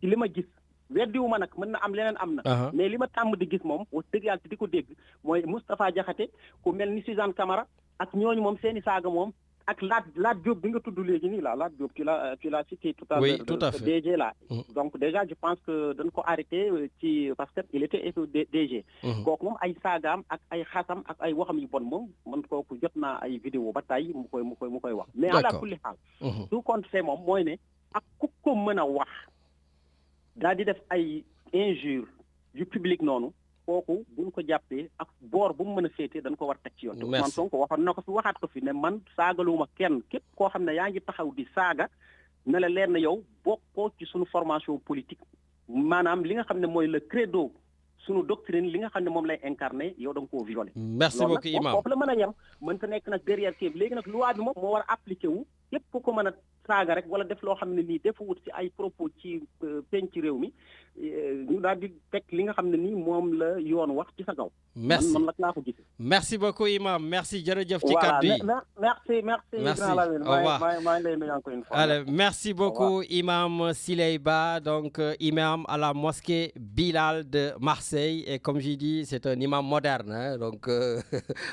Speaker 6: ci li ma gis weddiwu ma nag mën na am leneen am na mais li ma tàmm di gis moom wax dëgg yàlla te di ko dégg mooy Moustapha Diakhaté ku mel ni Suzanne Camara ak ñooñu moom seeni saaga moom ak Lat Diop bi nga tudd léegi nii là Lat Diop tu l'as cité tout à l'heure.
Speaker 3: Oui, tout à fait.
Speaker 6: DG là. Donc déjà je pense que dañ ko arrêté ci parce que il était DG. kooku moom ay saagaam ak ay xasam ak ay waxam yu bon moom man kooku jot naa ay vidéo ba tey mu koy wax. mais ala kulli xaal. tout compte fait moom mooy ne ak ku ko mën a wax daal di def ay injures yu public noonu. kooku buñ ko jàppee ak boor bu mu mën a féetee dañ ko war teg ci yoon. te Ousmane Sonko waxoon na ko fi waxaat ko fi ne man saagaluwuma kenn képp koo xam ne yaa ngi taxaw di saaga ne la leer na yow bokkoo ci suñu formation politique maanaam li nga xam ne mooy le credo suñu doctrine li nga xam ne moom lay incarné yow da nga koo violé.
Speaker 3: merci beaucoup Imam
Speaker 6: foofu la mën a yem mënta nekk nag derrière kii bi léegi nag loi bi moom moo war a appliqué wu képp ku ko mën a saaga rek wala def loo xam ne nii defu wut ci ay propos ci penc ci réew mi ñu daal di teg li nga xam ne nii moom la yoon wax ci sa kaw.
Speaker 3: merci
Speaker 6: man nag laa ko gis.
Speaker 3: merci beaucoup Imam merci jërëjëf ci kaddu yi.
Speaker 6: merci.
Speaker 3: Au revoir.
Speaker 6: maa ngi lay nuyu encore une fois.
Speaker 3: Allez, merci beaucoup Imam Siley Ba, donc imam à la mosquée Bilal de Marseille. Et comme j'ai dit, c'est un imam moderne. Hein, donc,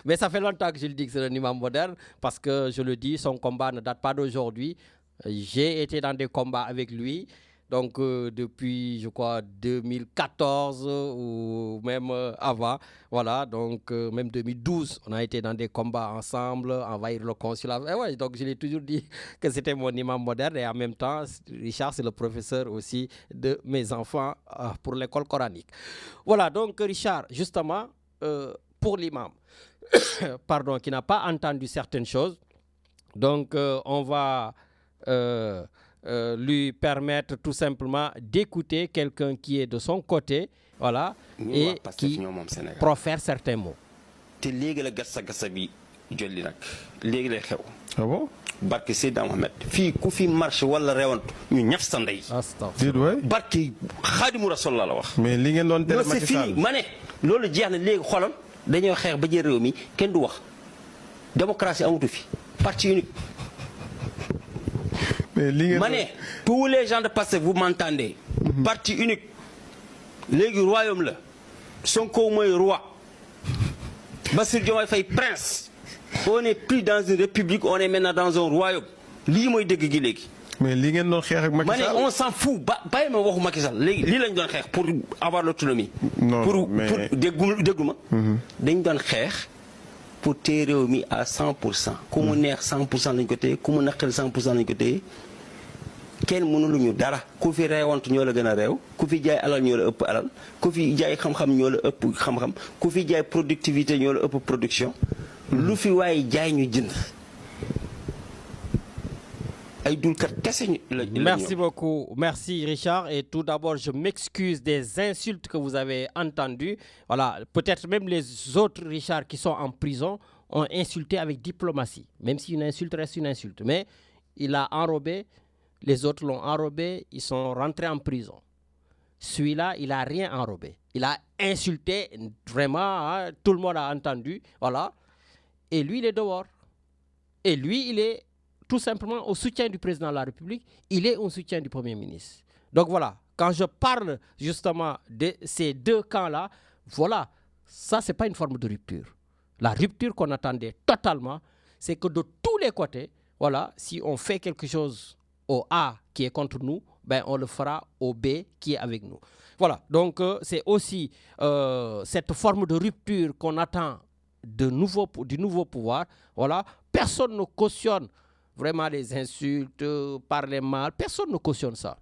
Speaker 3: mais ça fait longtemps que je le dis que c'est un imam moderne parce que je le dis, son combat ne date pas d'aujourd'hui. J'ai été dans des combats avec lui. Donc, depuis, je crois, 2014 ou même avant. Voilà, donc même 2012, on a été dans des combats ensemble, envahir le consulat. Et ouais, donc, je l'ai toujours dit que c'était mon imam moderne. Et en même temps, Richard, c'est le professeur aussi de mes enfants pour l'école coranique. Voilà, donc, Richard, justement, pour l'imam, pardon, qui n'a pas entendu certaines choses, donc, on va... lui permettre tout simplement d'écouter quelqu'un qui est de son côté, voilà, et qui profère certains mots.
Speaker 7: te léegi la gassa bi jolli nag léegi lay xew.
Speaker 8: ah bon.
Speaker 7: barke Seydina Mohamed fii ku fi marche wala rewantu ñu ñaf sa ndey.
Speaker 8: astafurlah
Speaker 7: barke Xaadimu Rasul la wax.
Speaker 8: mais li ngeen doon tere Macky Sall
Speaker 7: ma ne loolu jeex na léegi xoolal dañoo xeex ba jël réew mi kenn du wax démocratie amatu fi parti unique. ma ne tous les gens de Pastef vous m'entendez. parti unique léegi royaume la Sonko mooy roi Bassirou Diomaye Faye prince. On n'est plus dans une république, on est maintenant dans un royaume. lii mooy dëgg gi léegi.
Speaker 8: mais li ngeen doon xeex ak Macky Sall
Speaker 7: on s'en fout bàyyi ma waxu Macky Sall léegi lii lañ doon xeex pour avoir l'autonomie.
Speaker 8: non
Speaker 7: pour
Speaker 8: mais
Speaker 7: déglu ma. dañ doon xeex pour téye réew mi à 100%. ku mu neex 100% lañ ko téye ku mu naqari 100% lañ ko téye. kenn mënuluñu dara ku fi reewantu ñoo la gën a réew ku fi jaay alal ñoo la ëpp alal ku fi jaay xam-xam ñoo la ëpp xam-xam ku fi jaay productivité ñoo la ëpp production. lu fi waaye jaay ñu jënd. ay dulkat kese la.
Speaker 3: Merci beaucoup, merci Richard. Et tout d'abord, je m'excuse des insultes que vous avez entendues. Voilà, peut-être même les autres Richard qui sont en prison ont insulté avec diplomatie, même si une insulte reste une insulte. Mais il a enrobé. Les autres l'ont enrobé, ils sont rentrés en prison. Celui-là, il n'a rien enrobé. Il a insulté, vraiment, hein, tout le monde a entendu, voilà. Et lui, il est dehors. Et lui, il est tout simplement au soutien du président de la République, il est au soutien du Premier ministre. Donc voilà, quand je parle justement de ces deux camps-là, voilà, ça, ce n'est pas une forme de rupture. La rupture qu'on attendait totalement, c'est que de tous les côtés, voilà, si on fait quelque chose au A qui est contre nous, ben on le fera au B qui est avec nous. Voilà, donc c'est aussi cette forme de rupture qu'on attend du nouveau pouvoir. Voilà, personne ne cautionne vraiment les insultes, parler mal, personne ne cautionne ça.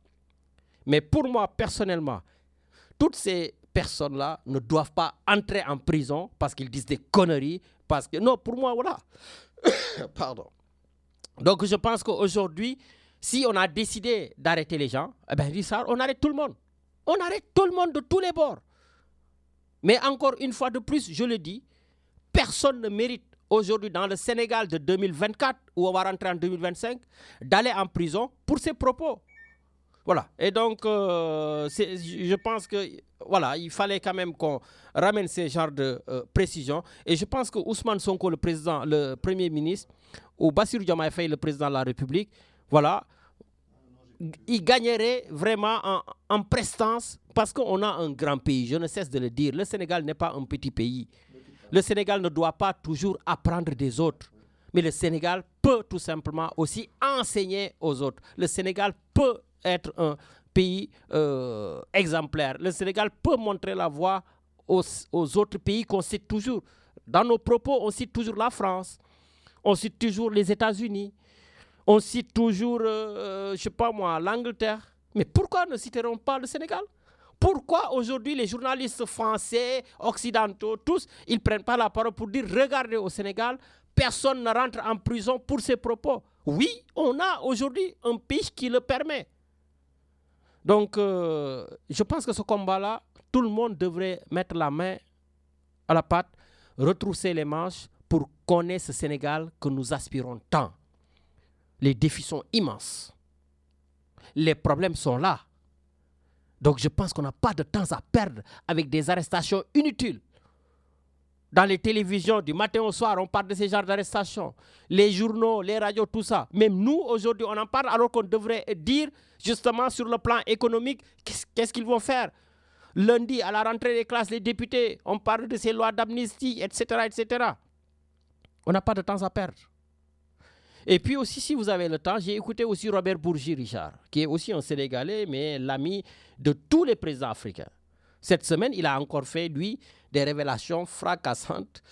Speaker 3: Mais pour moi, personnellement, toutes ces personnes-là ne doivent pas entrer en prison parce qu'ils disent des conneries. Parce que, non, pour moi, voilà. Pardon. Donc, je pense qu'aujourd'hui, si on a décidé d'arrêter les gens, eh bien, Richard, on arrête tout le monde. On arrête tout le monde de tous les bords. Mais encore une fois de plus, je le dis, personne ne mérite aujourd'hui dans le Sénégal de 2024, où on va rentrer en 2025, d'aller en prison pour ses propos. Voilà. Et donc, je pense que, voilà, il fallait quand même qu'on ramène ce genre de précision. Et je pense que Ousmane Sonko, le Premier ministre, ou Bassirou Diomaye Faye, le président de la République, voilà, il gagnerait vraiment en prestance parce qu'on a un grand pays. Je ne cesse de le dire. Le Sénégal n'est pas un petit pays. Le Sénégal ne doit pas toujours apprendre des autres. Mais le Sénégal peut tout simplement aussi enseigner aux autres. Le Sénégal peut être un pays exemplaire. Le Sénégal peut montrer la voie aux autres pays qu'on cite toujours. Dans nos propos, on cite toujours la France. On cite toujours les États-Unis. On cite toujours, je ne sais pas moi, l'Angleterre. Mais pourquoi ne citeront pas le Sénégal? Pourquoi aujourd'hui les journalistes français, occidentaux, tous, ils ne prennent pas la parole pour dire, regardez au Sénégal, personne ne rentre en prison pour ses propos. Oui, on a aujourd'hui un pays qui le permet. Donc, je pense que ce combat-là, tout le monde devrait mettre la main à la pâte, retrousser les manches pour qu'on ait ce Sénégal que nous aspirons tant. Les défis sont immenses. Les problèmes sont là. Donc je pense qu'on n'a pas de temps à perdre avec des arrestations inutiles. Dans les télévisions, du matin au soir, on parle de ces genres d'arrestations. Les journaux, les radios, tout ça. Même nous, aujourd'hui, on en parle alors qu'on devrait dire, justement, sur le plan économique, qu'est-ce qu'ils vont faire. Lundi, à la rentrée des classes, les députés, on parle de ces lois d'amnistie, etc., etc. On n'a pas de temps à perdre. Et puis aussi, si vous avez le temps, j'ai écouté aussi Robert Bourgi, Richard, qui est aussi un Sénégalais, mais l'ami de tous les présidents africains. Cette semaine, il a encore fait, lui, des révélations fracassantes.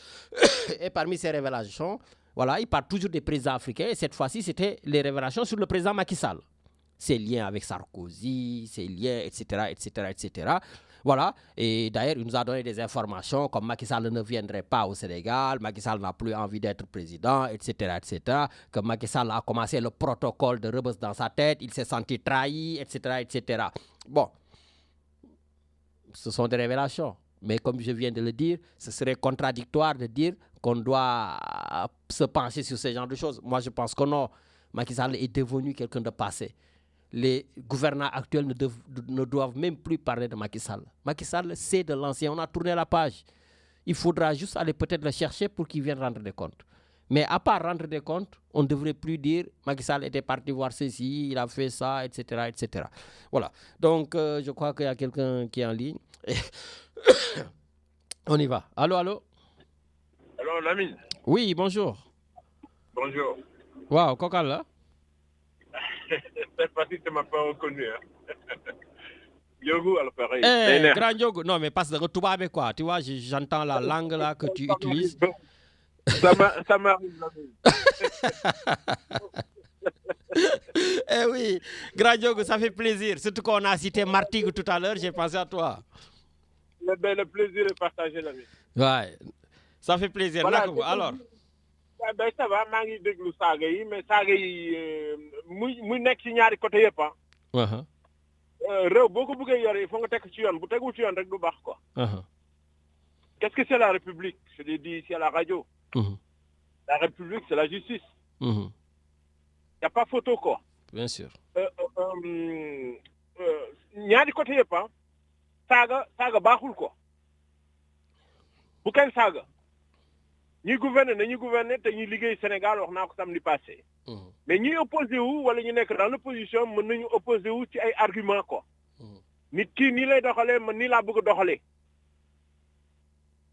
Speaker 3: Et parmi ces révélations, voilà, il parle toujours des présidents africains. Et cette fois-ci, c'était les révélations sur le président Macky Sall. Ses liens avec Sarkozy, ses liens, etc., etc., etc. Voilà, et d'ailleurs, il nous a donné des informations comme Macky Sall ne viendrait pas au Sénégal, Macky Sall n'a plus envie d'être président, etc., etc., que Macky Sall a commencé le protocole de Rebeuss dans sa tête, il s'est senti trahi, etc., etc. Bon, ce sont des révélations, mais comme je viens de le dire, ce serait contradictoire de dire qu'on doit se pencher sur ce genre de choses. Moi, je pense que non, Macky Sall est devenu quelqu'un de passé. Les gouvernants actuels ne doivent même plus parler de Macky Sall. Macky Sall, c'est de l'ancien. On a tourné la page. Il faudra juste aller peut-être le chercher pour qu'il vienne rendre des comptes. Mais à part rendre des comptes, on ne devrait plus dire Macky Sall était parti voir ceci, il a fait ça, etc., etc. Voilà. Donc, je crois qu'il y a quelqu'un qui est en ligne. On y va. Allô, allô?
Speaker 9: Allô, Lamine?
Speaker 3: Oui, bonjour.
Speaker 9: Bonjour.
Speaker 3: Waouh, Kokal là?
Speaker 9: Cette fois-ci, tu ne m'as pas reconnu. Hein? Yogo, à l'appareil.
Speaker 3: Grand Yogo. Non, mais passe de retour avec quoi? Tu vois, j'entends la langue là que tu utilises.
Speaker 9: Ça m'arrive,
Speaker 3: Eh oui, Grand Yogo, ça fait plaisir. Surtout qu'on a cité Martigues tout à l'heure, j'ai pensé à toi.
Speaker 9: Le plaisir est partagé, l'ami.
Speaker 3: Ouais, ça fait plaisir.
Speaker 9: Voilà,
Speaker 3: alors?
Speaker 9: Ben ça va, maa ngi déglu saaga yi mais saaga yi muy nekk ci ñaari côté yëpp ah. Réew boo ko bëggee yore il faut nga teg ci yoon bu tegul ci yoon rek du baax quoi. Qu'est-ce que c'est la République? Je l'ai dit ici à la radio. La République, c'est la justice. Il n'y a pas photo quoi.
Speaker 3: Bien sûr.
Speaker 9: ñaari côté yëpp ah saaga baaxul quoi. Bu kenn saaga. Ñi gouverner te ñi liggéey Sénégal wax naa ko samedi passé. Mais ñi opposé wu wala ñu nekk dans l'opposition mën nañu opposé wu ci ay argument quoi. Nit kii nii lay doxalee man nii laa bëgg a doxalee.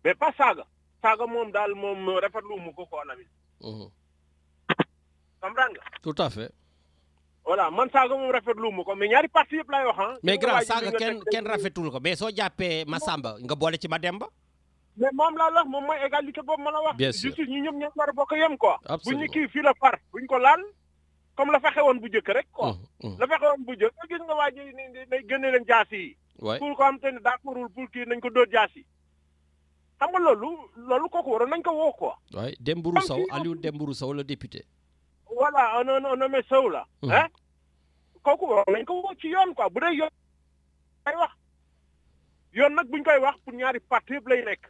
Speaker 9: Mais pas saaga. Saaga moom daal moom rafetlu mu ko quoi Lamine. Comprendre nga?
Speaker 3: Tout à fait.
Speaker 9: Voilà man saaga moom rafetlu mu ko mais ñaari parti yëpp laay wax ah.
Speaker 3: Mais grand saaga kenn rafetul ko mais soo jàppee Massamba nga boole ci Mademba.
Speaker 9: Mais moom laa wax moom mooy égalité boobu ma la wax.
Speaker 3: Bien sûr
Speaker 9: justice ñu ñëpp ñoo war a bokk yem quoi.
Speaker 3: Absolument.
Speaker 9: bu ñu kii fii la far buñ ko laal comme la fexe woon bu njëkk rek quoi. la fexe woon bu njëkk gis nga waa ji day génne leen jaasi yi.
Speaker 3: Ouais.
Speaker 9: pour ko am te ne d'accordul pour kii nañ ko dóor jaasi xam nga loolu kooku waroon nañ ko woo quoi.
Speaker 3: Ouais, Dembourou Sow, Aliou Dembourou Sow, le député.
Speaker 9: Voilà on nommé Sow là. Hein kooku waroon nañ ko woo ci yoon quoi bu dee yoon ay wax yoon nag buñ koy wax pour ñaari parti yëpp lay nekk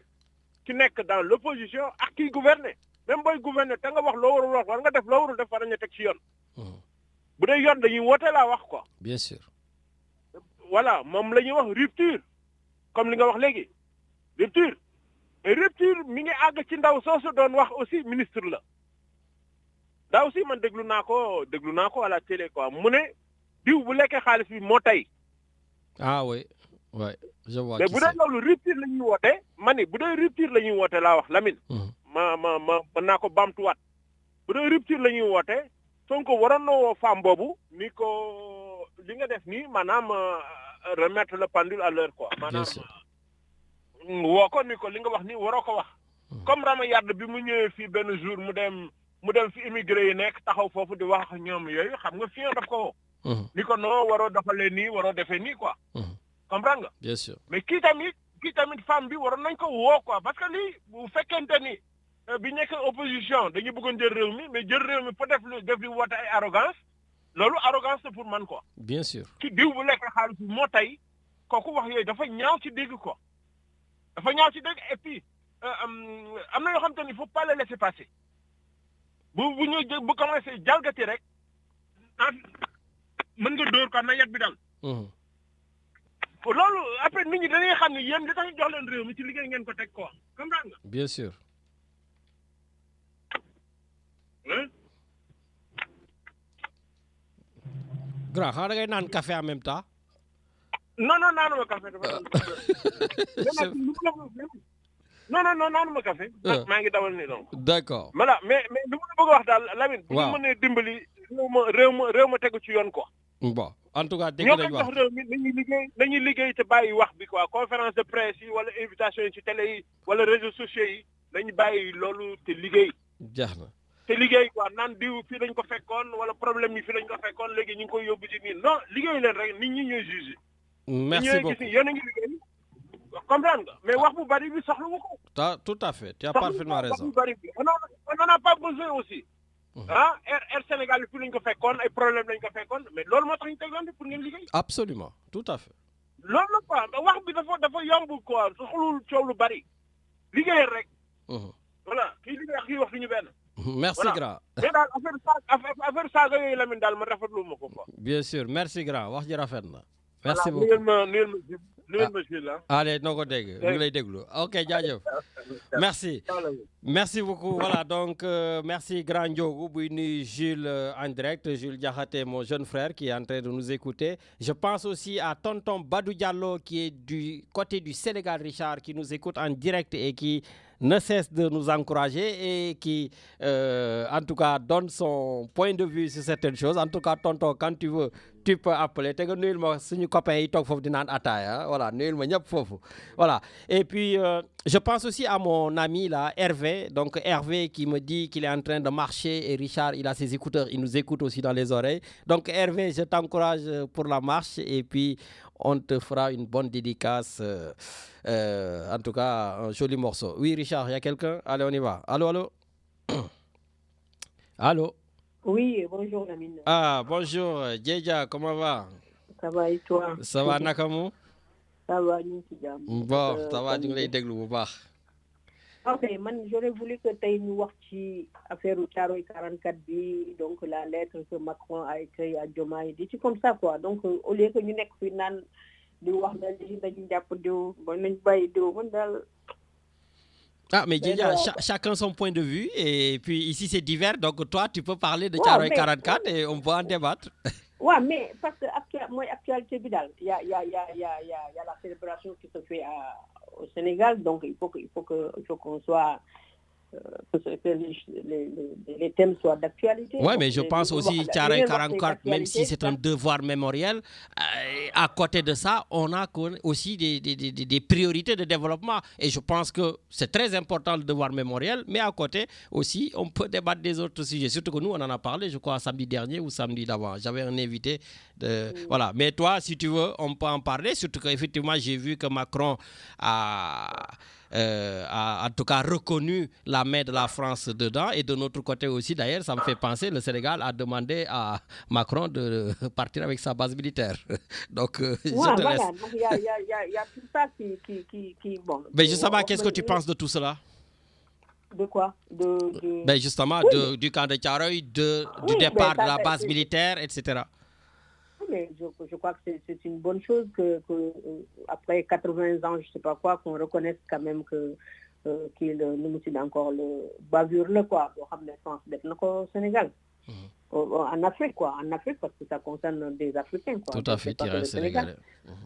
Speaker 9: ki nekk dans l'opposition ak kiy gouverner même booy gouverner te nga wax loo warul wax war nga def loo warul def war nañu teg ci yoon. bu dee yoon dañuy woote laa wax quoi.
Speaker 3: Bien sûr.
Speaker 9: Voilà moom la ñuy wax rupture comme li nga wax léegi rupture et rupture mi ngi àgg ci ndaw soosu doon wax aussi ministre la daa aussi man déglu naa ko à la télé quoi mu ne diw bu lekkee xaalis bi moo tey.
Speaker 3: Ah oui ouais je vois.
Speaker 9: mais bu dee loolu rupture la ñuy woote ma ni bu dee rupture la ñuy woote laa wax Lamine. ma mën naa ko bamtuwaat bu dee rupture la ñuy woote Sonko waroon na woo femme boobu ni ko li nga def nii maanaam remettre le pendule à l'heure quoi. maanaam woo ko ni ko li nga wax nii waroo ko wax. comme Rama Yade bi mu ñëwee fii benn jour mu dem fi immigré yi nekk taxaw foofu di wax ñoom yooyu xam nga fii daf ko woo. ni ko non waroo doxalee nii waroo defee nii quoi. comprendre nga.
Speaker 3: Bien sûr.
Speaker 9: mais kii tamit femme bi waroon nañ ko woo quoi parce que lii bu fekkente ni bi nekk opposition dañu bëggoon jël réew mi mais jël réew mi peut-être def di woote ay arrogance loolu arrogance c'est pour man quoi.
Speaker 3: Bien sûr.
Speaker 9: ki diw bu lekk xaalis bi moo tey kooku wax yooyu dafa ñaaw ci dégg quoi dafa ñaaw ci dégg et puis am na yoo xam te ni il faut pas le laisser passer bu bu commencé jalgati rek mën nga dóor quoi na yet bi dal. loolu après nit ñi dañuy xam ne yéen li tax ñu jox leen réew mi ci liggéey ngeen ko teg quoi comprendre nga.
Speaker 3: Bien sûr. Grand xanaa da ngay naan café en même temps.
Speaker 9: non naanuma café dafa non naanuma café. maa ngi dawal nii donc.
Speaker 3: D'accord.
Speaker 9: voilà mais lu ma bëgg a wax daal Lamine. bu ñu mënee dimbali réew ma tegu ci yoon quoi.
Speaker 3: Bon en tout cas dégg nañu wax
Speaker 9: ñoo koy jox réew mi nañuy liggéey te bàyyi wax bi quoi conférence de presse yi wala invitation yi ci télé yi wala réseaux sociaux yi nañu bàyyi loolu te liggéey.
Speaker 3: jeex na.
Speaker 9: te liggéey quoi naan diw fii lañ ko fekkoon wala problème yi fii lañ ko fekkoon léegi ñu ngi koy yóbbu ci nii non liggéey leen rek nit ñi ñooy juge.
Speaker 3: merci beaucoup
Speaker 9: gis yéen a ngi liggéey comprendre nga mais wax bu bari bi soxla wu ko.
Speaker 3: tout à fait tu as parfaitement raison.
Speaker 9: wax bu bari bi on n'en a pas besoin aussi. Air Sénégal bi fii lañ ko fekkoon ay problème lañ ko fekkoon mais loolu moo tax ñu teglante pour ngeen liggéey.
Speaker 3: Absolument tout à fait.
Speaker 9: loolu la quoi wax bi dafa yomb quoi soxlul coow lu bari liggéey rek. voilà kii liggéey ak kii wax duñu benn.
Speaker 3: merci grand.
Speaker 9: mais daal affaire saaga yooyu Lamine daal man rafetlu ma ko quoi.
Speaker 3: bien sûr merci grand wax ji rafet na. merci beaucoup
Speaker 9: nuyul ma Gilles la.
Speaker 3: allez noo ko dégg ñu ngi lay déglu ok jaajëf. merci beaucoup voilà donc merci grand Ndiogou buy nuyu Jules en direct Jules Diakhaté mon jeune frère qui est en train de nous écouter. Je pense aussi à tonton Badou Diallo qui est du côté du Sénégal Richard qui nous écoute en direct et qui ne cesse de nous encourager et qui, en tout cas, donne son point de vue sur certaines choses. En tout cas, tonton, quand tu veux, tu peux appeler. Tu nul ma suñu copain yi tok fofu di nan ataya, voilà, nul ma ñep fofu. Voilà. Et puis je pense aussi à mon ami là, Hervé. Donc Hervé qui me dit qu'il est en train de marcher et Richard, il a ses écouteurs, il nous écoute aussi dans les oreilles. Donc Hervé, je t'encourage pour la marche et puis on te fera une bonne dédicace. En tout cas, un joli morceau. Oui, Richard, il y a quelqu'un? Allez, on y va. Allô? Allô?
Speaker 10: Oui, bonjour Lamine.
Speaker 3: Ah, bonjour. Djeja, comment va?
Speaker 10: Ça va et toi?
Speaker 3: Ça va, Nakamu?
Speaker 10: Ça va, ñu ci jàmm.
Speaker 3: Bon, ça va, ñu ngi lay déglu bu baax.
Speaker 10: Ok, man j'aurais voulu que tey ñu wax ci affaire Thiaroye 44 bi, donc la lettre que Macron a écrite à Diomaye, di ci comme ça quoi. Donc au lieu que ñu nekk fi naan di wax na li dañu jàpp diw ba nañ bàyyi diw man daal.
Speaker 3: Ah, mais déjà, chacun son point de vue. Et puis ici, c'est divers. Donc toi, tu peux parler de Thiaroye 44 et on peut en débattre.
Speaker 10: Ouais, mais parce que moi, actualité bidal, il y a la célébration qui se fait au Sénégal. Donc il faut qu'on soit les thèmes soient d'actualité.
Speaker 3: Oui, mais je pense aussi, Thiaroye 44, même si c'est un devoir mémoriel, à côté de ça, on a aussi des priorités de développement. Et je pense que c'est très important le devoir mémoriel, mais à côté aussi, on peut débattre des autres sujets. Surtout que nous, on en a parlé, je crois, samedi dernier ou samedi d'avant. J'avais un invité. Voilà. Mais toi, si tu veux, on peut en parler. Surtout qu'effectivement, j'ai vu que Macron a en tout cas reconnu la main de la France dedans. Et de notre côté aussi, d'ailleurs, ça me fait penser, le Sénégal a demandé à Macron de partir avec sa base militaire. Donc, je te laisse.
Speaker 10: Donc, il y a tout ça qui bon.
Speaker 3: Mais justement, qu'est-ce que tu penses de tout cela?
Speaker 10: De quoi?
Speaker 3: Ben justement, du camp de Thiaroye, du départ de la base militaire, etc.
Speaker 10: Mais je crois que c'est une bonne chose que après 80 ans, je ne sais pas quoi, qu'on reconnaisse quand même qu'il nous aussi encore le bavure le quoi, pour ramener France d'être au Sénégal. En Afrique quoi, parce que ça concerne des Africains quoi.
Speaker 3: Tout à fait, le Sénégal.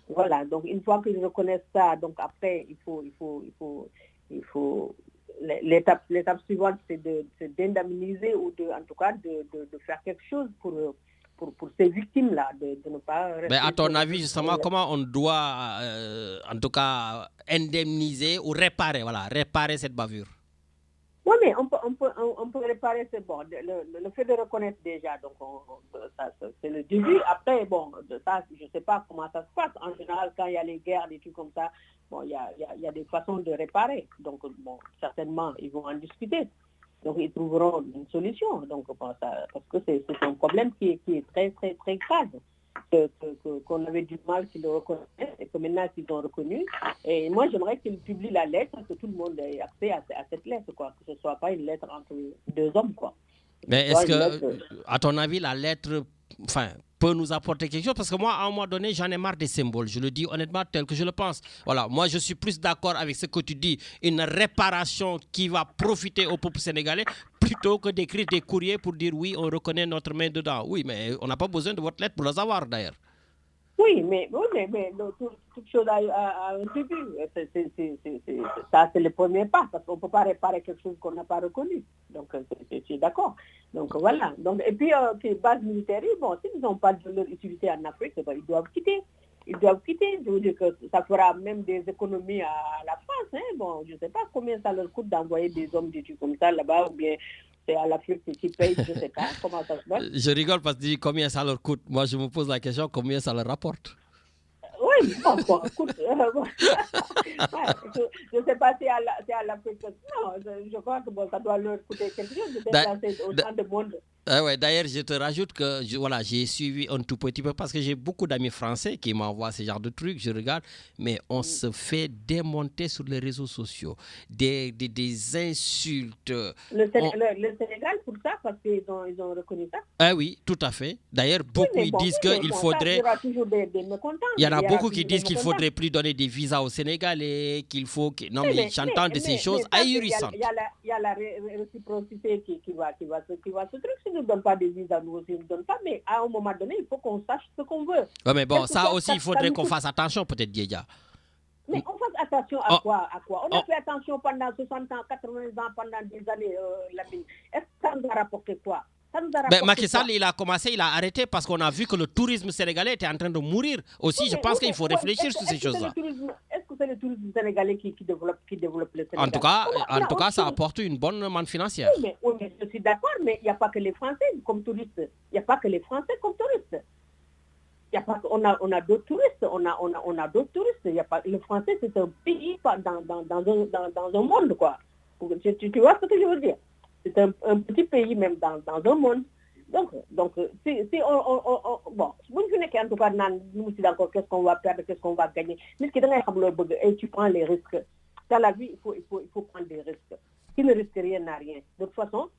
Speaker 10: Voilà, donc une fois qu'ils reconnaissent ça, donc après il faut l'étape suivante c'est d'indemniser ou en tout cas de faire quelque chose pour ces victimes-là, de ne pas...
Speaker 3: Mais à ton avis, justement, comment on doit, en tout cas, indemniser ou réparer cette bavure?
Speaker 10: Oui, mais on peut réparer, c'est bon. Le fait de reconnaître déjà, donc ça, c'est le début. Après, bon, de ça, je ne sais pas comment ça se passe. En général, quand il y a les guerres, des trucs comme ça, bon, il y a des façons de réparer. Donc, bon, certainement, ils vont en discuter. Donc, ils trouveront une solution. Donc, parce que c'est un problème qui est très, très, très grave. Qu'on avait du mal qu'ils le reconnaissent et que maintenant qu'ils l'ont reconnu. Et moi, j'aimerais qu'ils publient la lettre, que tout le monde ait accès à cette lettre, quoi. Que ce ne soit pas une lettre entre deux hommes, quoi.
Speaker 3: Mais est-ce que, à ton avis, la lettre peut nous apporter quelque chose? Parce que moi, à un moment donné, j'en ai marre des symboles. Je le dis honnêtement tel que je le pense. Voilà, moi, je suis plus d'accord avec ce que tu dis. Une réparation qui va profiter au peuple sénégalais plutôt que d'écrire des courriers pour dire oui, on reconnaît notre main dedans. Oui, mais on n'a pas besoin de votre lettre pour le savoir, d'ailleurs.
Speaker 10: Oui, mais toute chose a un début. Ça, c'est le premier pas, parce qu'on ne peut pas réparer quelque chose qu'on n'a pas reconnu. Donc, je suis d'accord. Donc, voilà. Donc, et puis, les bases militaires, bon, s'ils n'ont pas de leur utilité en Afrique, ils doivent quitter. Ils doivent quitter. Je veux dire que ça fera même des économies à la France. Hein. Bon, je ne sais pas combien ça leur coûte d'envoyer des hommes du comme ça là-bas, ou bien c'est à l'Afrique qui paye, je ne sais pas comment ça se passe.
Speaker 3: Je rigole parce que tu dis combien ça leur coûte. Moi, je me pose la question, combien ça leur rapporte?
Speaker 10: Oui, bon, écoute, je ne sais pas si c'est à l'Afrique. Non, je crois que ça doit leur coûter quelque chose. C'est au sein du monde.
Speaker 3: Ouais, d'ailleurs, je te rajoute que j'ai suivi un tout petit peu parce que j'ai beaucoup d'amis français qui m'envoient ce genre de trucs. Je regarde, mais on se fait démonter sur les réseaux sociaux. Des insultes.
Speaker 10: Le Sénégal, pour ça, parce qu'ils ont reconnu ça?
Speaker 3: Ah oui, tout à fait. D'ailleurs, beaucoup disent qu'il faudrait...
Speaker 10: Il y aura toujours des mécontents.
Speaker 3: Il y en a beaucoup qui disent qu'il ne faudrait plus donner des visas aux Sénégalais, qu'il faut... Non, mais j'entends de ces choses ahurissantes.
Speaker 10: Il y a la réciprocité qui va se truc. Si nous ne donnent pas des visas, nous aussi, nous ne donnent pas. Mais à un moment donné, il faut qu'on sache ce qu'on veut.
Speaker 3: Oui, mais bon, ça aussi, il faudrait qu'on fasse attention, peut-être, Diédia.
Speaker 10: Mais on fasse attention à quoi? On a fait attention pendant 60 ans, 80 ans, pendant des années, Lamine. Est-ce que ça nous a rapporté quoi?
Speaker 3: Ben, Macky Sall, il a arrêté parce qu'on a vu que le tourisme sénégalais était en train de mourir. Aussi, je pense qu'il faut réfléchir sur ces choses-là.
Speaker 10: Est-ce que c'est le tourisme sénégalais qui développe le Sénégal?
Speaker 3: En tout cas, ça apporte une bonne manne financière.
Speaker 10: Oui, mais je suis d'accord, mais il n'y a pas que les Français comme touristes. Il n'y a pas que les Français comme touristes. On a d'autres touristes. On a d'autres touristes. Le Français, c'est un pays dans un monde, quoi. Tu vois ce que je veux dire? C'est un petit pays même dans un monde. Donc si on bon, en tout cas, nous aussi d'accord, qu'est-ce qu'on va perdre, qu'est-ce qu'on va gagner. Mais et tu prends les risques. Dans la vie, il faut prendre des risques. Qui ne risque rien n'a rien. De toute façon,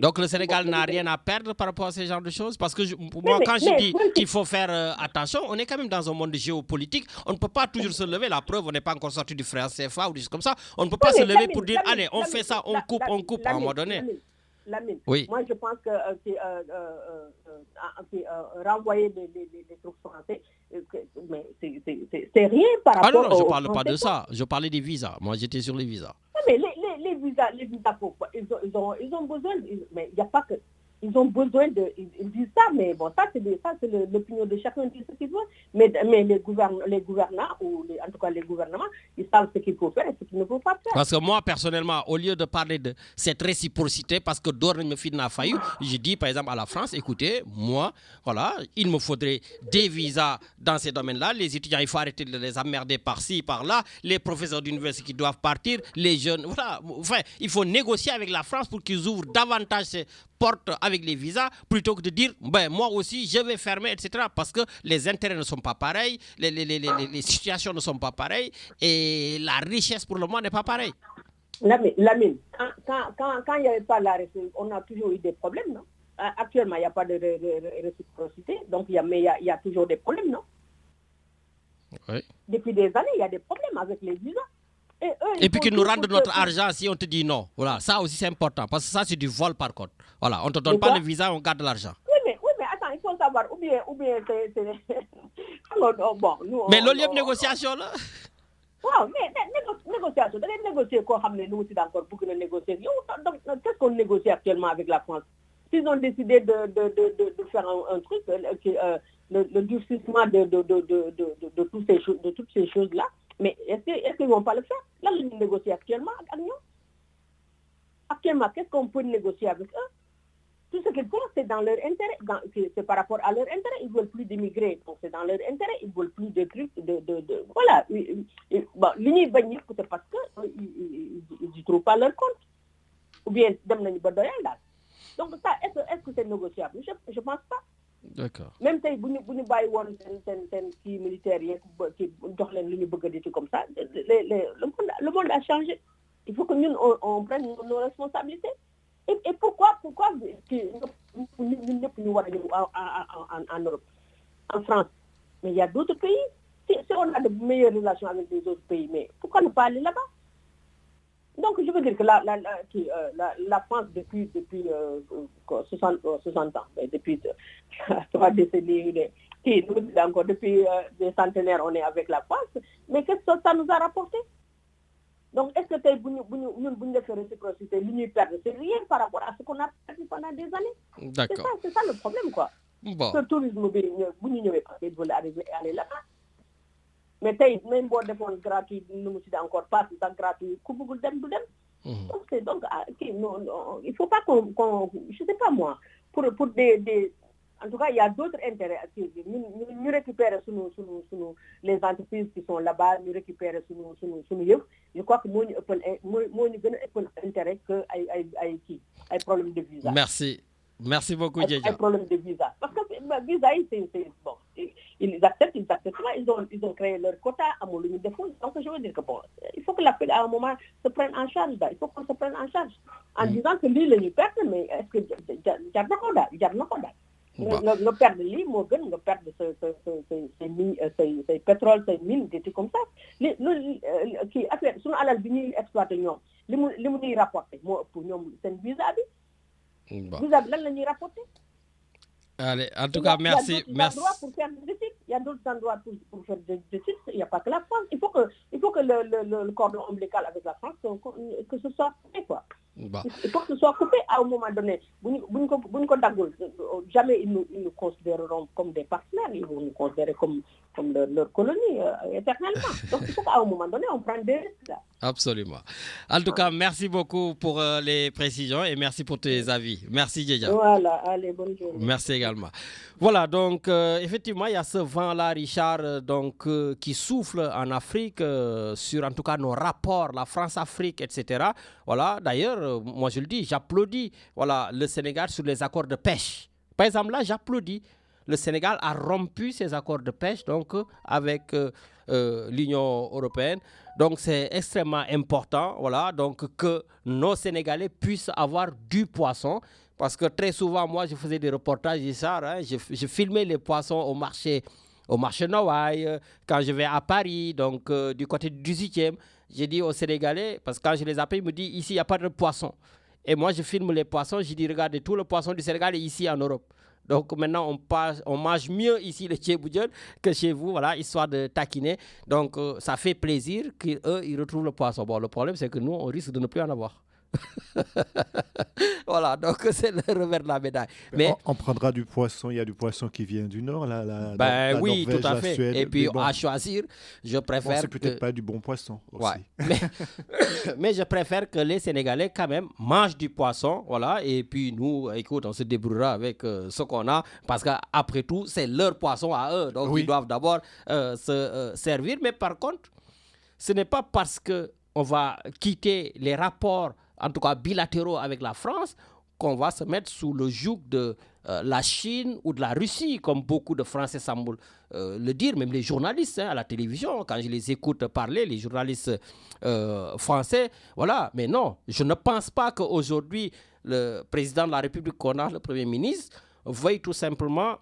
Speaker 3: donc le Sénégal n'a rien à perdre par rapport à ce genre de choses? Parce que moi, quand je dis qu'il faut faire attention, on est quand même dans un monde géopolitique. On ne peut pas toujours se lever. La preuve, on n'est pas encore sorti du franc CFA ou des choses comme ça. On ne peut pas se lever pour dire, allez, on fait ça, on coupe à un moment donné.
Speaker 10: Oui. Moi, je pense que renvoyer des troupes français, mais c'est rien par rapport
Speaker 3: non, je ne parle pas de ça. Je parlais des visas. Moi, j'étais sur les visas.
Speaker 10: mais les visas pourquoi ils ont besoin, mais il n'y a pas que. Ils ont besoin ils disent ça, mais bon, ça c'est l'opinion de chacun dit ce qu'il veut. Mais les gouvernants, en tout cas les gouvernements, ils savent ce qu'il faut faire et ce qu'il ne faut pas faire.
Speaker 3: Parce que moi, personnellement, au lieu de parler de cette réciprocité, parce que Dorne me fait failli, je dis par exemple à la France, écoutez, moi, voilà, il me faudrait des visas dans ces domaines-là. Les étudiants, il faut arrêter de les emmerder par-ci, par-là. Les professeurs d'université qui doivent partir, les jeunes, voilà. Enfin, il faut négocier avec la France pour qu'ils ouvrent davantage ces portes avec les visas, plutôt que de dire, ben, moi aussi, je vais fermer, etc. Parce que les intérêts ne sont pas pareils, les situations ne sont pas pareilles, et la richesse pour le moment n'est pas pareille.
Speaker 10: Lamine, quand il n'y avait pas la réciprocité, on a toujours eu des problèmes, non? Actuellement, il n'y a pas de réciprocité, donc il y a toujours des problèmes, non?
Speaker 3: Oui.
Speaker 10: Depuis des années, il y a des problèmes avec les visas.
Speaker 3: Et puis qu'ils nous rendent notre argent si on te dit non. Voilà, ça aussi c'est important, parce que ça c'est du vol par contre. Voilà, on ne te donne pas le visa, on garde l'argent.
Speaker 10: Oui, mais attends, il faut savoir, ou bien c'est... bon, nous,
Speaker 3: mais le lieu de négociation là.
Speaker 10: Waaw, mais négociation, da ngay négocier koo xam ne nu mu si d'accord bëgg na négocier yow. Donc qu'est-ce qu'on négocie actuellement avec la France? S'ils ont décidé de faire un truc, le durcissement de toutes ces choses-là, mais est-ce qu'ils ne vont pas le faire? Là, ils négocient actuellement avec nous. Actuellement, qu'est-ce qu'on peut négocier avec eux? Tout ce qu'ils font, c'est dans leur intérêt. C'est par rapport à leur intérêt. Ils ne veulent plus d'immigrés. Donc, c'est dans leur intérêt. Ils ne veulent plus de trucs. Voilà. Bon, l'Union va venir, c'est parce qu'ils ne trouvent pas leur compte. Ou bien, là. Donc, ça, est-ce que c'est négociable? Je ne pense pas.
Speaker 3: D'accord.
Speaker 10: Même si vous ne baillez pas qui militaire, qui comme ça, le monde a changé. Il faut que nous, on prenne nos responsabilités. Et pourquoi nous en Europe, en France? Mais il y a d'autres pays. Si on a de meilleures relations avec les autres pays, mais pourquoi ne pas aller là-bas? Donc je veux dire que la France depuis 60 ans, depuis 3 décennies, encore depuis des centenaires, on est avec la France. Mais qu'est-ce que ça nous a rapporté? Donc, est-ce que nous faire réciprocité, l'Union perd? C'est rien par rapport à ce qu'on a perdu pendant des années.
Speaker 3: D'accord.
Speaker 10: C'est ça le problème, quoi.
Speaker 3: Bon.
Speaker 10: Le tourisme, vous n'y pas, ils veulent aller là-bas. Mais même si on est gratuit, nous sommes encore pas, c'est gratuit, donc, il ne faut pas qu'on, je ne sais pas moi, pour des en tout cas, il y a d'autres intérêts. Nous récupérons les entreprises qui sont là-bas, nous récupérons je crois que nous avons intérêt que les problèmes de visa.
Speaker 3: Merci beaucoup, Djedja.
Speaker 10: Les problèmes de visa. Parce que le visa, c'est bon. Ils acceptent pas. Ils ont créé leur quota à mon limite de fonds. Donc, je veux dire que bon, il faut que l'appel à un moment se prenne en charge. Il faut qu'on se prenne en charge. En disant que lui, il perd, mais est-ce que il y a nga perdre lii moo gën nga perdre say pétrole say mine des trucs comme ça kii affaire suñu alal bi ñuy exploité ñoom li mu ñuy rapporté moo ëpp ñoom seen visa bi lan la ñuy rapporté.
Speaker 3: Allez, en tout cas, merci.
Speaker 10: Il y a d'autres endroits pour faire des études. Il y a d'autres endroits pour faire des études. Il n'y a pas que la France. Il faut que le cordon ombilical avec la France, que ce soit coupé, quoi.
Speaker 3: Bah.
Speaker 10: Il faut que ce soit coupé à un moment donné. Jamais ils nous considéreront comme des partenaires. Ils vont nous considérer comme leur colonie éternellement. Donc il faut qu'à un moment donné, on prenne des risques là.
Speaker 3: Absolument. En tout cas, merci beaucoup pour les précisions et merci pour tes avis. Merci, Djedja.
Speaker 10: Voilà, allez, bonne journée.
Speaker 3: Merci également. Voilà, donc effectivement, il y a ce vent-là, Richard, qui souffle en Afrique sur en tout cas nos rapports, la France-Afrique, etc. Voilà, d'ailleurs, moi je le dis, j'applaudis le Sénégal sur les accords de pêche. Par exemple, là, j'applaudis. Le Sénégal a rompu ses accords de pêche avec l'Union européenne. Donc, c'est extrêmement important donc, que nos Sénégalais puissent avoir du poisson. Parce que très souvent, moi, je faisais des reportages, je filmais les poissons au marché Noailles, quand je vais à Paris, donc du côté du 18e. J'ai dit aux Sénégalais, parce que quand je les appelle, ils me disent ici, il n'y a pas de poisson. Et moi, je filme les poissons, je dis, regardez, tout le poisson du Sénégal est ici en Europe. Donc maintenant, on mange mieux ici le tchéboudion que chez vous, voilà, histoire de taquiner. Donc ça fait plaisir qu'eux, ils retrouvent le poisson. Bon, le problème, c'est que nous, on risque de ne plus en avoir. Voilà, donc c'est le revers de la médaille. Mais
Speaker 2: on prendra du poisson, il y a du poisson qui vient du nord, la
Speaker 3: oui,
Speaker 2: Norvège,
Speaker 3: tout à fait.
Speaker 2: Suède,
Speaker 3: et puis à choisir, je préfère.
Speaker 2: C'est peut-être pas du bon poisson aussi.
Speaker 3: Ouais. Mais je préfère que les Sénégalais quand même mangent du poisson, voilà. Et puis nous, écoute, on se débrouillera avec ce qu'on a, parce qu'après tout, c'est leur poisson à eux, donc ils doivent d'abord se servir. Mais par contre, ce n'est pas parce que on va quitter les rapports, en tout cas bilatéraux avec la France, qu'on va se mettre sous le joug de la Chine ou de la Russie, comme beaucoup de Français semblent le dire, même les journalistes à la télévision, quand je les écoute parler, les journalistes français, voilà. Mais non, je ne pense pas qu'aujourd'hui, le président de la République qu'on a, le Premier ministre, veuille tout simplement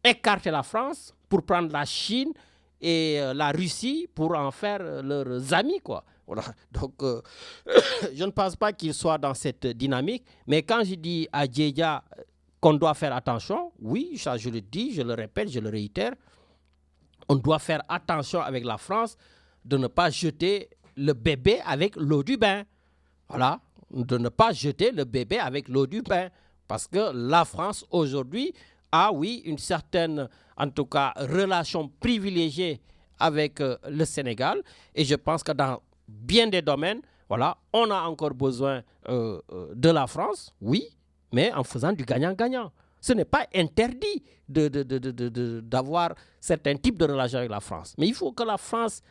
Speaker 3: écarter la France pour prendre la Chine et la Russie pour en faire leurs amis, quoi. Voilà. Donc, je ne pense pas qu'il soit dans cette dynamique. Mais quand je dis à Djedia qu'on doit faire attention, oui, ça je le dis, je le répète, je le réitère, on doit faire attention avec la France de ne pas jeter le bébé avec l'eau du bain. Voilà, de ne pas jeter le bébé avec l'eau du bain. Parce que la France, aujourd'hui, a, oui, une certaine, en tout cas, relation privilégiée avec le Sénégal. Et je pense que dans bien des domaines, voilà, on a encore besoin de la France, oui, mais en faisant du gagnant-gagnant. Ce n'est pas interdit d'avoir certains types de relations avec la France. Mais il faut que la France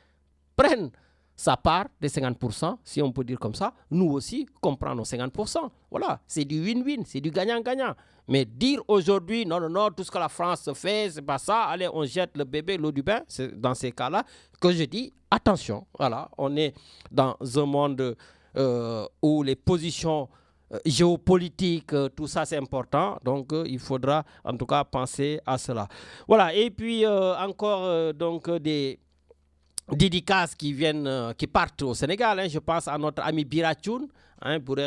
Speaker 3: prenne sa part des 50%, si on peut dire comme ça. Nous aussi, qu'on prend nos 50%. Voilà, c'est du win-win, c'est du gagnant-gagnant. Mais dire aujourd'hui, non, tout ce que la France fait, c'est pas ça, allez, on jette le bébé, l'eau du bain, c'est dans ces cas-là que je dis, attention, voilà, on est dans un monde où les positions géopolitiques, tout ça c'est important, donc il faudra en tout cas penser à cela. Voilà, et puis encore donc des dédicaces qui partent au Sénégal, hein. Je pense à notre ami Biratchoun,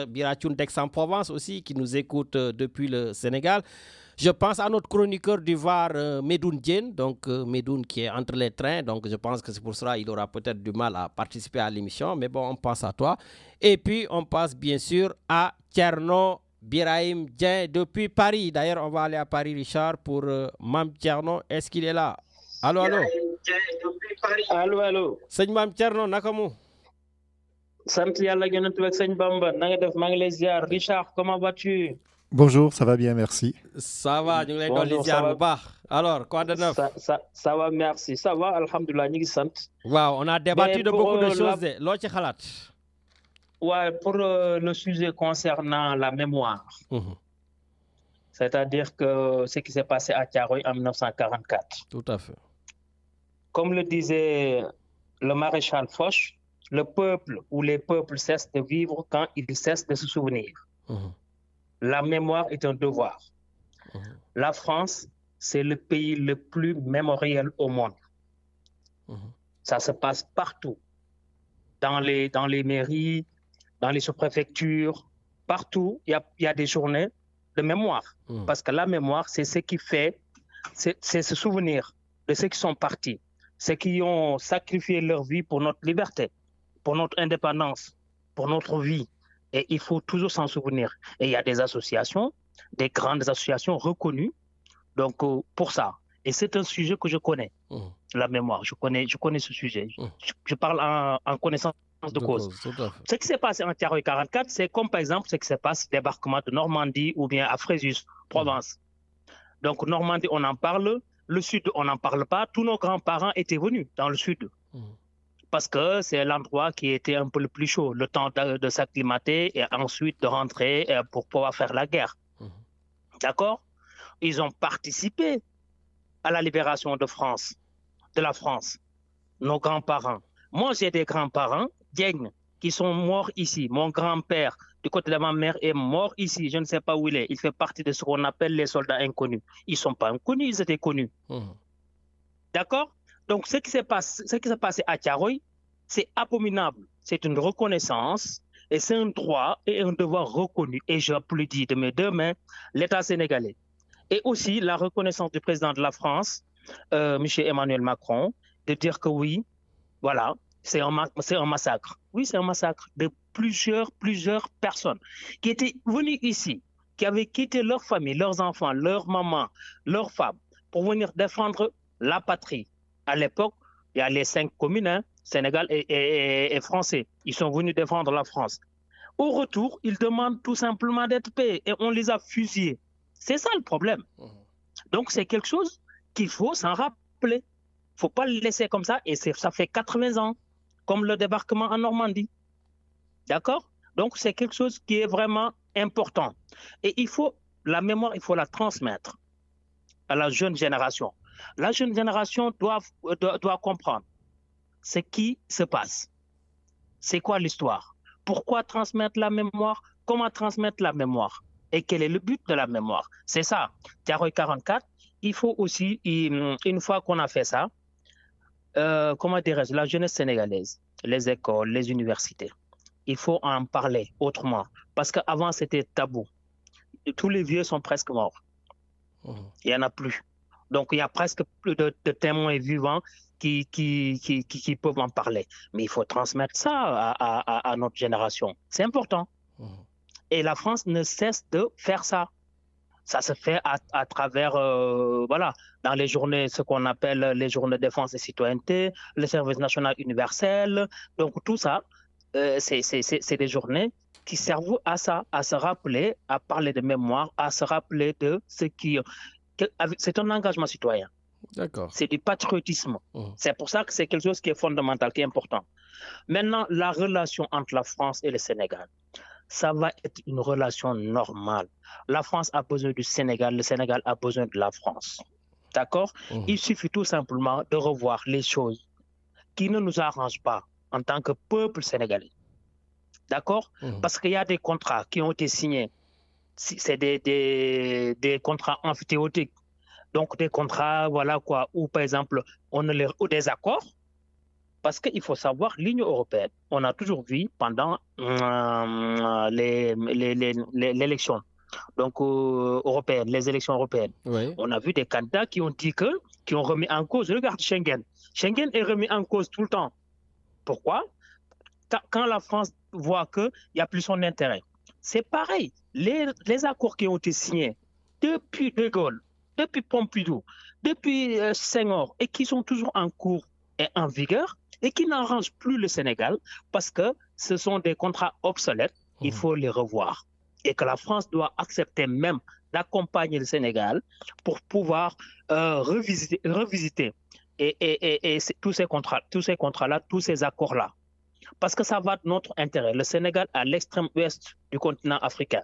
Speaker 3: Biratchoun d'Aix-en-Provence aussi, qui nous écoute depuis le Sénégal. Je pense à notre chroniqueur du Var, Medoun Diène, donc Medoun qui est entre les trains, donc je pense que c'est pour cela qu'il aura peut-être du mal à participer à l'émission, mais bon, on pense à toi. Et puis, on passe bien sûr à Tcherno Birahim Dien depuis Paris. D'ailleurs, on va aller à Paris, Richard, pour Mam Tcherno. Est-ce qu'il est là? Allô?
Speaker 11: Allô.
Speaker 3: Sëñ Mam Tcherno, naka mu?
Speaker 11: Sant Yàlla Yonent bi ak Sëñ Bamba, na nga def, maa ngi lay ziar. Richard, comment vas-tu?
Speaker 2: Bonjour, ça va bien, merci.
Speaker 3: Ça va, ñu ngi lay dolli ziar bu baax. Alors, quoi de neuf?
Speaker 11: Ça va, merci. Ça va, alhamdoulilah, ñu ngi sant.
Speaker 3: Waaw, on a débattu de beaucoup de choses. Loo ci xalaat?
Speaker 11: Ouais, pour le sujet concernant la mémoire. C'est-à-dire que ce qui s'est passé à Thiaroye en 1944.
Speaker 3: Tout à fait.
Speaker 11: Comme le disait le maréchal Foch, le peuple ou les peuples cessent de vivre quand ils cessent de se souvenir. La mémoire est un devoir. La France, c'est le pays le plus mémoriel au monde. Ça se passe partout. Dans les mairies, dans les sous-préfectures, partout, il y a des journées de mémoire. Parce que la mémoire, c'est ce qui fait, c'est se souvenir de ceux qui sont partis, ceux qui ont sacrifié leur vie pour notre liberté, pour notre indépendance, pour notre vie. Et il faut toujours s'en souvenir. Et il y a des associations, des grandes associations reconnues, donc pour ça. Et c'est un sujet que je connais, la mémoire. Je connais ce sujet. Je parle en connaissance de cause. Ce qui s'est passé en Thiaroye 44, c'est comme par exemple ce qui s'est passé au débarquement de Normandie ou bien à Fréjus, Provence. Donc Normandie, on en parle. Le Sud, on n'en parle pas. Tous nos grands-parents étaient venus dans le Sud. Parce que c'est l'endroit qui était un peu le plus chaud, le temps de s'acclimater et ensuite de rentrer pour pouvoir faire la guerre. D'accord? Ils ont participé à la libération de la France, nos grands-parents. Moi, j'ai des grands-parents, Dieng, qui sont morts ici. Mon grand-père, du côté de ma mère, est mort ici. Je ne sais pas où il est. Il fait partie de ce qu'on appelle les soldats inconnus. Ils ne sont pas inconnus, ils étaient connus. D'accord? Donc, ce qui s'est passé à Thiaroye, c'est abominable. C'est une reconnaissance Et c'est un droit et un devoir reconnu. Et j'applaudis de mes deux mains l'État sénégalais. Et aussi la reconnaissance du président de la France, M. Emmanuel Macron, de dire que oui, voilà, c'est un massacre. Oui, c'est un massacre de plusieurs personnes qui étaient venues ici, qui avaient quitté leur famille, leurs enfants, leurs mamans, leurs femmes, pour venir défendre la patrie. À l'époque, il y a les 5 communes, hein, Sénégal et français. Ils sont venus défendre la France. Au retour, ils demandent tout simplement d'être payés et on les a fusillés. C'est ça le problème. Donc, c'est quelque chose qu'il faut s'en rappeler. Il ne faut pas le laisser comme ça. Et ça fait 80 ans, comme le débarquement en Normandie. D'accord? Donc, c'est quelque chose qui est vraiment important. Et la mémoire, il faut la transmettre à la jeune génération. La jeune génération doit comprendre ce qui se passe. C'est quoi l'histoire? Pourquoi transmettre la mémoire? Comment transmettre la mémoire? Et quel est le but de la mémoire? C'est ça. Thiaroye 44, il faut aussi, une fois qu'on a fait ça, comment dirais-je, la jeunesse sénégalaise, les écoles, les universités, il faut en parler autrement. Parce qu'avant, c'était tabou. Tous les vieux sont presque morts. Il n'y en a plus. Donc, il y a presque plus de témoins vivants qui peuvent en parler. Mais il faut transmettre ça à notre génération. C'est important. Et la France ne cesse de faire ça. Ça se fait à travers, voilà, dans les journées, ce qu'on appelle les journées de défense et citoyenneté, le service national universel. Donc, tout ça, c'est des journées qui servent à ça, à se rappeler, à parler de mémoire, à se rappeler de ce qui... C'est un engagement citoyen.
Speaker 3: D'accord.
Speaker 11: C'est du patriotisme. C'est pour ça que c'est quelque chose qui est fondamental, qui est important. Maintenant, la relation entre la France et le Sénégal, ça va être une relation normale. La France a besoin du Sénégal, le Sénégal a besoin de la France. D'accord? Il suffit tout simplement de revoir les choses qui ne nous arrangent pas en tant que peuple sénégalais. D'accord? Parce qu'il y a des contrats qui ont été signés. C'est des contrats amphithéotiques. Donc, des contrats, voilà quoi, où par exemple, ou des accords. Parce qu'il faut savoir, l'Union européenne, on a toujours vu pendant l'élection européenne, les élections européennes, on a vu des candidats qui ont remis en cause, regarde Schengen. Schengen est remis en cause tout le temps. Pourquoi? Quand la France voit qu'il n'y a plus son intérêt. C'est pareil. Les accords qui ont été signés depuis De Gaulle, depuis Pompidou, depuis Senghor, et qui sont toujours en cours et en vigueur, et qui n'arrangent plus le Sénégal, parce que ce sont des contrats obsolètes, il faut les revoir. Et que la France doit accepter même d'accompagner le Sénégal pour pouvoir revisiter tous ces contrats-là, tous ces accords-là. Parce que ça va de notre intérêt. Le Sénégal, à l'extrême ouest du continent africain,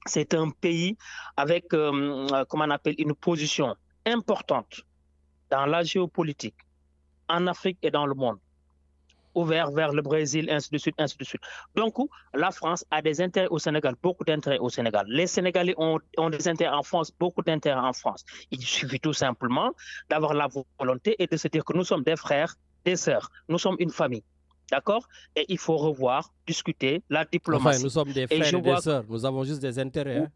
Speaker 11: c'est un pays avec, comment on appelle, une position importante dans la géopolitique, en Afrique et dans le monde, ouvert vers le Brésil, ainsi de suite, ainsi de suite. Donc, la France a des intérêts au Sénégal, beaucoup d'intérêts au Sénégal. Les Sénégalais ont des intérêts en France, beaucoup d'intérêts en France. Il suffit tout simplement d'avoir la volonté et de se dire que nous sommes des frères, des sœurs, nous sommes une famille. D'accord? Et il faut revoir, discuter, la diplomatie.
Speaker 3: Enfin, nous sommes des frères et des sœurs, nous avons juste des intérêts. Hein?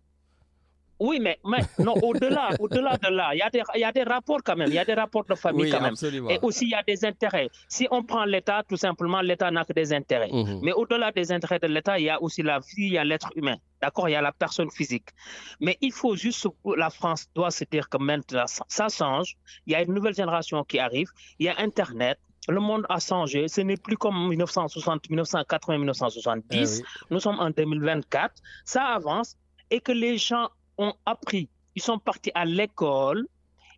Speaker 11: Oui, mais non, au-delà de là, il y a des rapports quand même, il y a des rapports de famille quand même.
Speaker 3: Absolument.
Speaker 11: Et aussi, il y a des intérêts. Si on prend l'État, tout simplement, l'État n'a que des intérêts. Mais au-delà des intérêts de l'État, il y a aussi la vie, il y a l'être humain. D'accord? Il y a la personne physique. Mais il faut juste, la France doit se dire que maintenant, ça change. Il y a une nouvelle génération qui arrive. Il y a Internet. Le monde a changé. Ce n'est plus comme 1960, 1980, 1970. Nous sommes en 2024. Ça avance. Et que les gens ont appris, ils sont partis à l'école,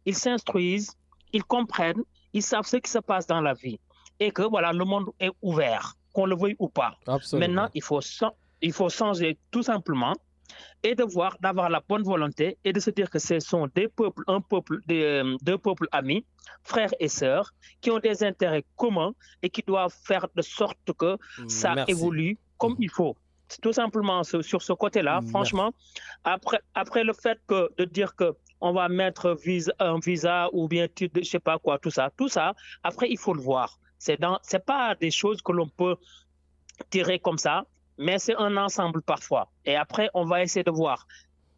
Speaker 11: ils s'instruisent, ils comprennent, ils savent ce qui se passe dans la vie. Et que voilà, le monde est ouvert, qu'on le veuille ou pas.
Speaker 3: Absolument.
Speaker 11: Maintenant, il faut changer tout simplement et d'avoir la bonne volonté et de se dire que ce sont deux peuples amis, frères et sœurs, qui ont des intérêts communs et qui doivent faire de sorte que ça évolue comme il faut. Tout simplement sur ce côté-là, franchement, après le fait de dire qu'on va mettre un visa ou bien titre, je sais pas quoi, tout ça, après il faut le voir. C'est pas des choses que l'on peut tirer comme ça mais c'est un ensemble parfois. Et après, on va essayer de voir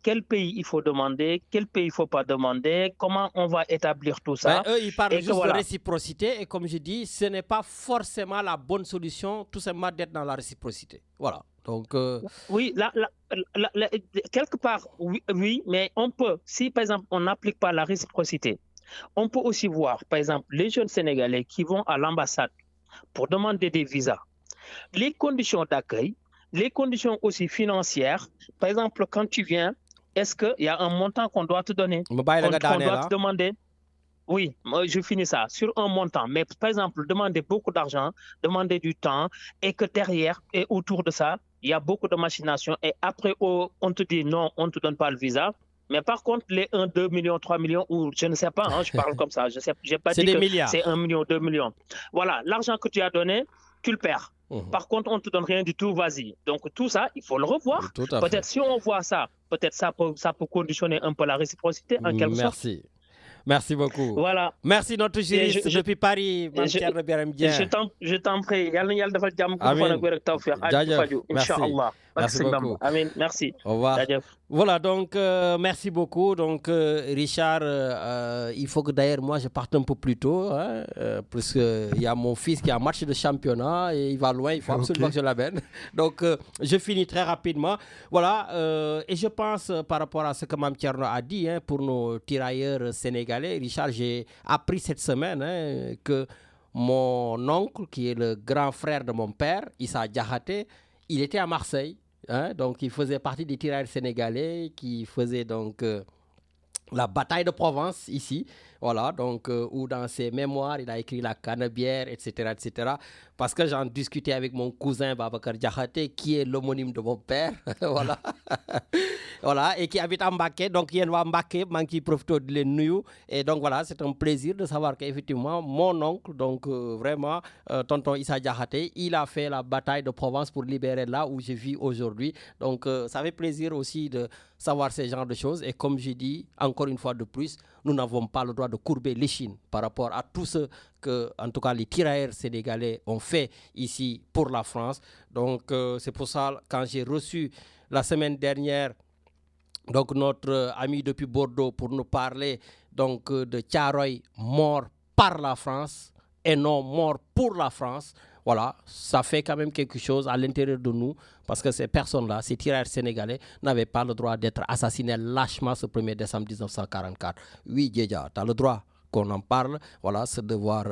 Speaker 11: quel pays il faut demander, quel pays il ne faut pas demander, comment on va établir tout ça.
Speaker 3: Eux, ils parlent juste de réciprocité et comme je dis, ce n'est pas forcément la bonne solution, tout simplement d'être dans la réciprocité. Voilà. Donc,
Speaker 11: oui, quelque part, oui, mais on peut, si par exemple on n'applique pas la réciprocité, on peut aussi voir, par exemple, les jeunes Sénégalais qui vont à l'ambassade pour demander des visas. Les conditions d'accueil, les conditions aussi financières, par exemple, quand tu viens, est-ce qu'il y a un montant qu'on doit te donner? On doit te demander. Oui, je finis ça. Sur un montant. Mais par exemple, demander beaucoup d'argent, demander du temps, et que derrière et autour de ça, il y a beaucoup de machinations. Et après, on te dit non, on ne te donne pas le visa. Mais par contre, les 1, 2 millions, 3 millions, ou je ne sais pas, je parle comme ça. Je n'ai pas dit que c'est 1 million, 2 millions. Voilà, l'argent que tu as donné, tu le perds. Par contre, on ne te donne rien du tout, vas-y. Donc tout ça, il faut le revoir. Peut-être si on voit ça, peut-être ça peut conditionner un peu la réciprocité en quelque sorte.
Speaker 3: Merci beaucoup.
Speaker 11: Voilà.
Speaker 3: Merci notre juriste depuis Paris,
Speaker 11: Je t'en prie.
Speaker 3: Merci beaucoup.
Speaker 11: Amen. Merci.
Speaker 3: Au revoir. Voilà, donc merci beaucoup. Donc Richard, il faut que d'ailleurs moi je parte un peu plus tôt, parce qu'il y a mon fils qui a un match de championnat et il va loin, il faut absolument que je l'amène. Donc je finis très rapidement. Voilà, et je pense par rapport à ce que Mme Thierno a dit, pour nos tirailleurs sénégalais, Richard, j'ai appris cette semaine que mon oncle, qui est le grand frère de mon père, Issa Diakhaté, il était à Marseille. Donc, il faisait partie des tirailleurs sénégalais qui faisaient donc la bataille de Provence ici. Voilà, donc, où dans ses mémoires, il a écrit la canebière, etc., etc. Parce que j'en discutais avec mon cousin Babacar Diakhaté, qui est l'homonyme de mon père. Voilà. Voilà, et qui habite à Mbaké. Donc, il y a un Mbaké, qui profite de l'ennui. Et donc, voilà, c'est un plaisir de savoir qu'effectivement, mon oncle, donc vraiment, tonton Issa Diakhaté, il a fait la bataille de Provence pour libérer là où je vis aujourd'hui. Donc, ça fait plaisir aussi de savoir ce genre de choses. Et comme j'ai dit, encore une fois de plus, nous n'avons pas le droit de courber l'échine par rapport à tout ce que, en tout cas, les tirailleurs sénégalais ont fait ici pour la France. Donc, c'est pour ça, quand j'ai reçu la semaine dernière donc notre ami depuis Bordeaux pour nous parler donc de Thiaroye mort par la France et non mort pour la France. Voilà, ça fait quand même quelque chose à l'intérieur de nous parce que ces personnes-là, ces tirailleurs sénégalais, n'avaient pas le droit d'être assassinés lâchement ce 1er décembre 1944. Oui, Djedja, tu as le droit qu'on en parle. Voilà, ce devoir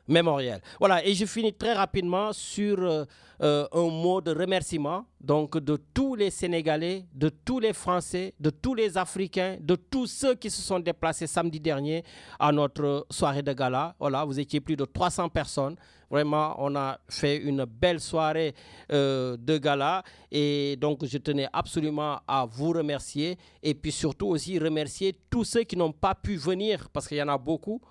Speaker 3: mémoriel. Voilà, et je finis très rapidement sur un mot de remerciement donc de tous les Sénégalais, de tous les Français, de tous les Africains, de tous ceux qui se sont déplacés samedi dernier à notre soirée de gala. Voilà, vous étiez plus de 300 personnes. Vraiment, on a fait une belle soirée de gala et donc je tenais absolument à vous remercier et puis surtout aussi remercier tous ceux qui n'ont pas pu venir parce qu'il y en a beaucoup.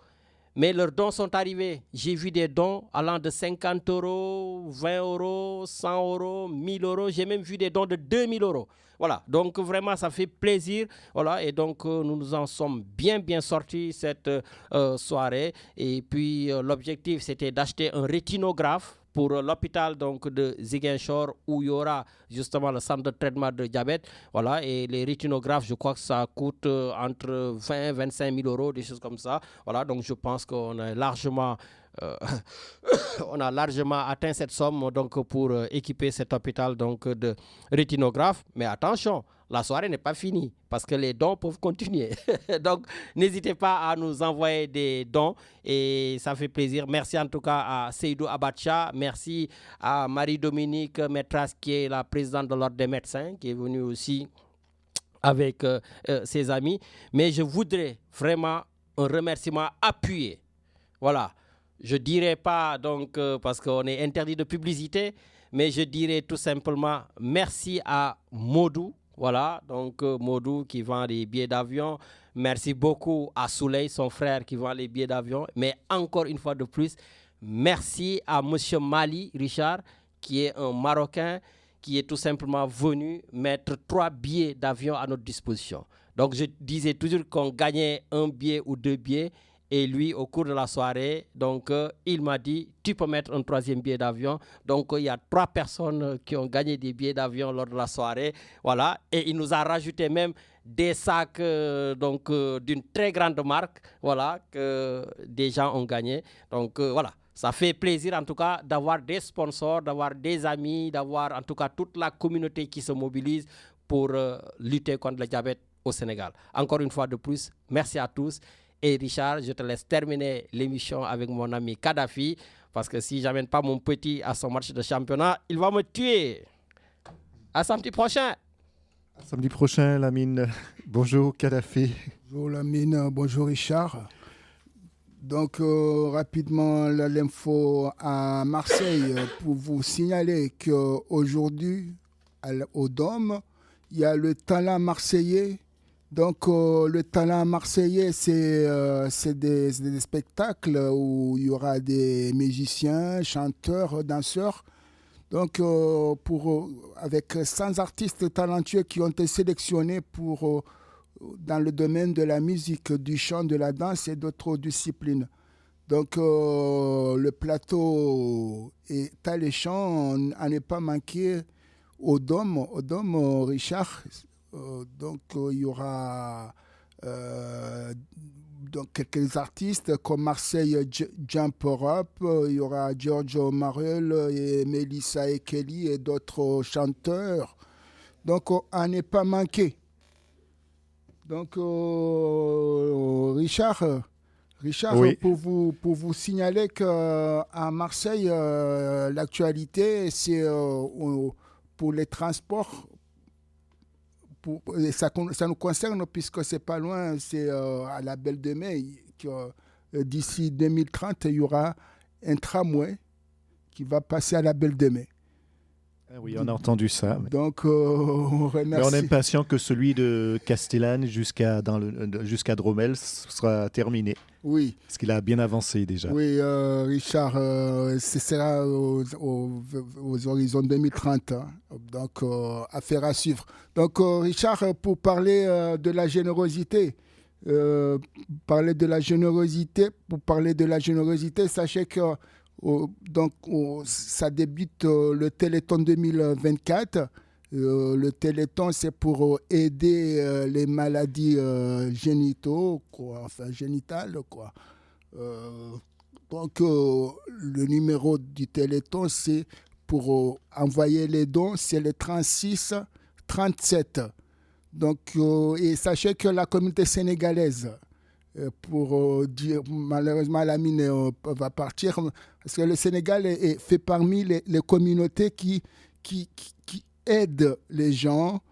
Speaker 3: Mais leurs dons sont arrivés. J'ai vu des dons allant de 50 €, 20 €, 100 €, 1000 €. J'ai même vu des dons de 2000 €. Voilà, donc vraiment, ça fait plaisir. Voilà, et donc nous nous en sommes bien sortis cette soirée. Et puis l'objectif, c'était d'acheter un rétinographe pour l'hôpital donc de Ziguinchor où il y aura justement le centre de traitement de diabète. Voilà, et les rétinographes, je crois que ça coûte entre 20 et 25 000 €, des choses comme ça. Voilà, donc je pense qu'on a largement on a largement atteint cette somme donc pour équiper cet hôpital donc de rétinographes. Mais attention, la soirée n'est pas finie parce que les dons peuvent continuer. Donc, n'hésitez pas à nous envoyer des dons et ça fait plaisir. Merci en tout cas à Seydou Abacha. Merci à Marie-Dominique Métras qui est la présidente de l'Ordre des médecins qui est venue aussi avec ses amis. Mais je voudrais vraiment un remerciement appuyé. Voilà. Je ne dirais pas donc parce qu'on est interdit de publicité, mais je dirais tout simplement merci à Modou. Voilà, donc Modou qui vend les billets d'avion. Merci beaucoup à Souley, son frère, qui vend les billets d'avion. Mais encore une fois de plus, merci à M. Mali, Richard, qui est un Marocain, qui est tout simplement venu mettre 3 billets d'avion à notre disposition. Donc je disais toujours qu'on gagnait un billet ou 2 billets. Et lui, au cours de la soirée, donc, il m'a dit, tu peux mettre un 3e billet d'avion. Donc, il y a 3 personnes qui ont gagné des billets d'avion lors de la soirée. Voilà. Et il nous a rajouté même des sacs d'une très grande marque, voilà, que des gens ont gagné. Donc, voilà. Ça fait plaisir en tout cas d'avoir des sponsors, d'avoir des amis, d'avoir en tout cas toute la communauté qui se mobilise pour lutter contre le diabète au Sénégal. Encore une fois de plus, merci à tous. Et Richard, je te laisse terminer l'émission avec mon ami Kadhafi, parce que si je n'amène pas mon petit à son match de championnat, il va me tuer. À samedi prochain.
Speaker 2: À samedi prochain, Lamine. Bonjour Kadhafi.
Speaker 12: Bonjour Lamine, bonjour Richard. Donc, rapidement, l'info à Marseille pour vous signaler qu'aujourd'hui, au Dôme, il y a le talent marseillais. Donc, le talent marseillais, c'est des spectacles où il y aura des musiciens, chanteurs, danseurs. Donc, avec 100 artistes talentueux qui ont été sélectionnés dans le domaine de la musique, du chant, de la danse et d'autres disciplines. Donc, le plateau est alléchant, à ne pas manquer au Dôme, Richard. Donc, il y aura donc quelques artistes comme Marseille Jump Europe, il y aura Giorgio Marel et Melissa Ekeli et d'autres chanteurs. Donc, à ne pas manquer. Donc, Richard, oui. pour vous signaler qu'à Marseille, l'actualité, c'est pour les transports. Ça nous concerne puisque c'est pas loin, c'est à la Belle de Mai. D'ici 2030, il y aura un tramway qui va passer à la Belle de Mai.
Speaker 2: Oui, on a entendu ça.
Speaker 12: Donc, on remercie.
Speaker 2: Mais on est impatient que celui de Castellane jusqu'à Dromel soit terminé.
Speaker 12: Oui.
Speaker 2: Parce qu'il a bien avancé déjà.
Speaker 12: Oui, Richard, ce sera aux horizons 2030. Hein. Donc, affaire à suivre. Donc, Richard, pour parler de la générosité, sachez que ça débute le Téléthon 2024. Le Téléthon, c'est pour aider les maladies génitales. Donc, le numéro du Téléthon, c'est pour envoyer les dons, c'est le 36 37. Donc, et sachez que la communauté sénégalaise, pour dire, malheureusement, Lamine va partir, parce que le Sénégal fait parmi les communautés qui aident les gens,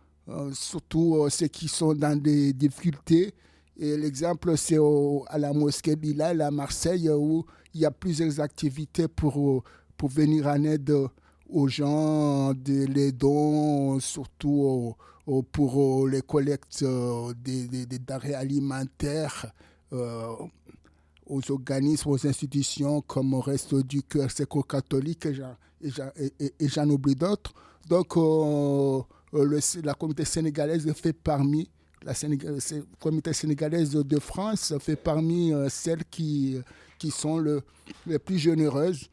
Speaker 12: surtout ceux qui sont dans des difficultés. Et l'exemple, c'est à la mosquée Bilal à Marseille, où il y a plusieurs activités pour venir en aide aux gens, les dons, surtout pour les collectes des denrées alimentaires, aux organismes, aux institutions comme Resto du Cœur, Secours catholique et j'en oublie d'autres. Donc, la communauté sénégalaise fait parmi, la communauté sénégalaise de France fait parmi celles qui sont les plus généreuses.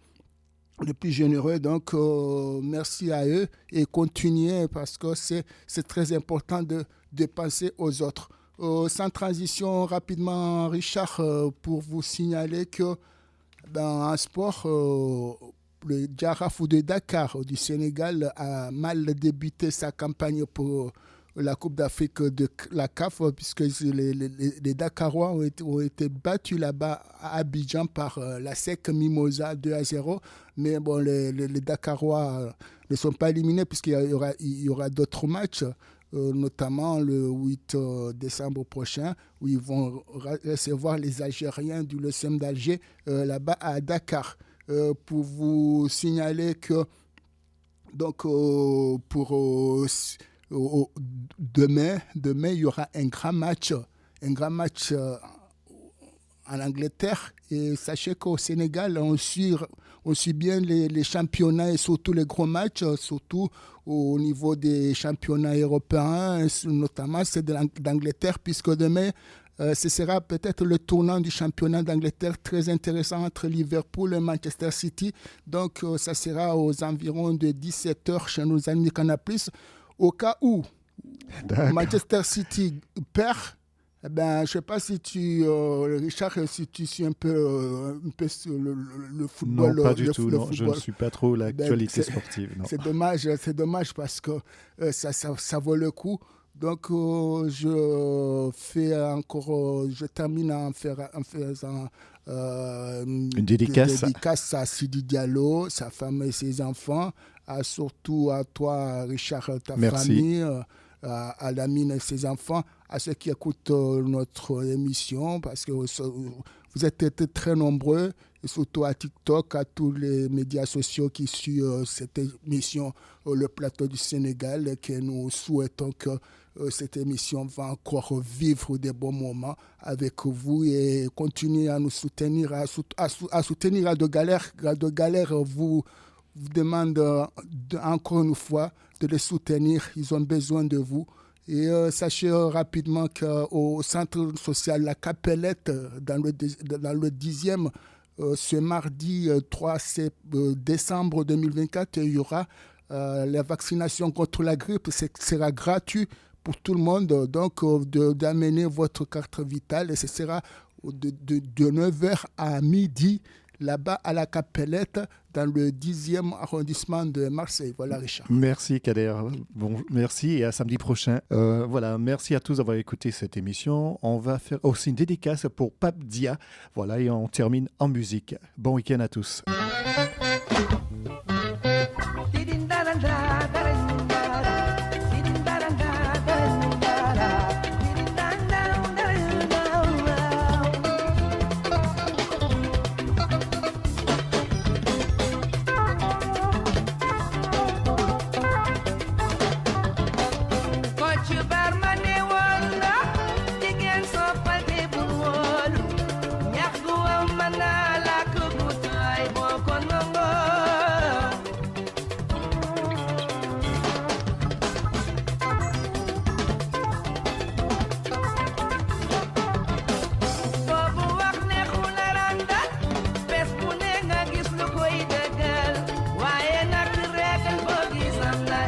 Speaker 12: Les plus généreux, donc merci à eux et continuez parce que c'est très important de penser aux autres. Sans transition, rapidement, Richard, pour vous signaler que dans un sport, le Jaraaf de Dakar du Sénégal a mal débuté sa campagne pour la Coupe d'Afrique de la CAF, puisque les Dakarois ont été battus là-bas à Abidjan par la SEC Mimosa 2-0. Mais bon, les Dakarois ne sont pas éliminés puisqu'il y aura d'autres matchs, notamment le 8 décembre prochain, où ils vont recevoir les Algériens du LESM d'Alger là-bas à Dakar. Pour vous signaler que donc, demain, il y aura un grand match en Angleterre. Et sachez qu'au Sénégal, on suit bien les championnats et surtout les gros matchs, surtout au niveau des championnats européens, notamment c'est d'Angleterre, puisque demain, Ce sera peut-être le tournant du championnat d'Angleterre très intéressant entre Liverpool et Manchester City. Donc, ça sera aux environs de 17h chez nos amis Canapris. Au cas où Manchester City perd, je ne sais pas si tu, Richard, si tu suis un peu sur le football.
Speaker 2: Non, pas du tout. Non, je ne suis pas trop l'actualité sportive. Non.
Speaker 12: C'est dommage parce que ça vaut le coup. Donc, je termine en faisant
Speaker 2: une dédicace
Speaker 12: à Sidi Diallo, sa femme et ses enfants, surtout à toi, Richard, ta famille, à Lamine et ses enfants, à ceux qui écoutent notre émission, parce que vous êtes très nombreux, et surtout à TikTok, à tous les médias sociaux qui suivent cette émission, le plateau du Sénégal, que nous souhaitons que cette émission va encore vivre des bons moments avec vous et continuer à nous soutenir, à soutenir Radio Galère. Radio Galère vous demande encore une fois de les soutenir. Ils ont besoin de vous. Et sachez rapidement qu'au centre social La Capellette, dans le 10e, ce mardi 3 décembre 2024, il y aura la vaccination contre la grippe. Sera gratuit pour tout le monde. Donc, d'amener votre carte vitale. Et ce sera de 9h à midi, là-bas à La Capellette, dans le 10e arrondissement de Marseille. Voilà, Richard.
Speaker 2: Merci, Kader. Bon, merci et à samedi prochain. Voilà, merci à tous d'avoir écouté cette émission. On va faire aussi une dédicace pour Pape Dia. Voilà, et on termine en musique. Bon week-end à tous.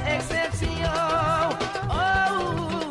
Speaker 13: Exception, oh.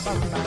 Speaker 13: Bye.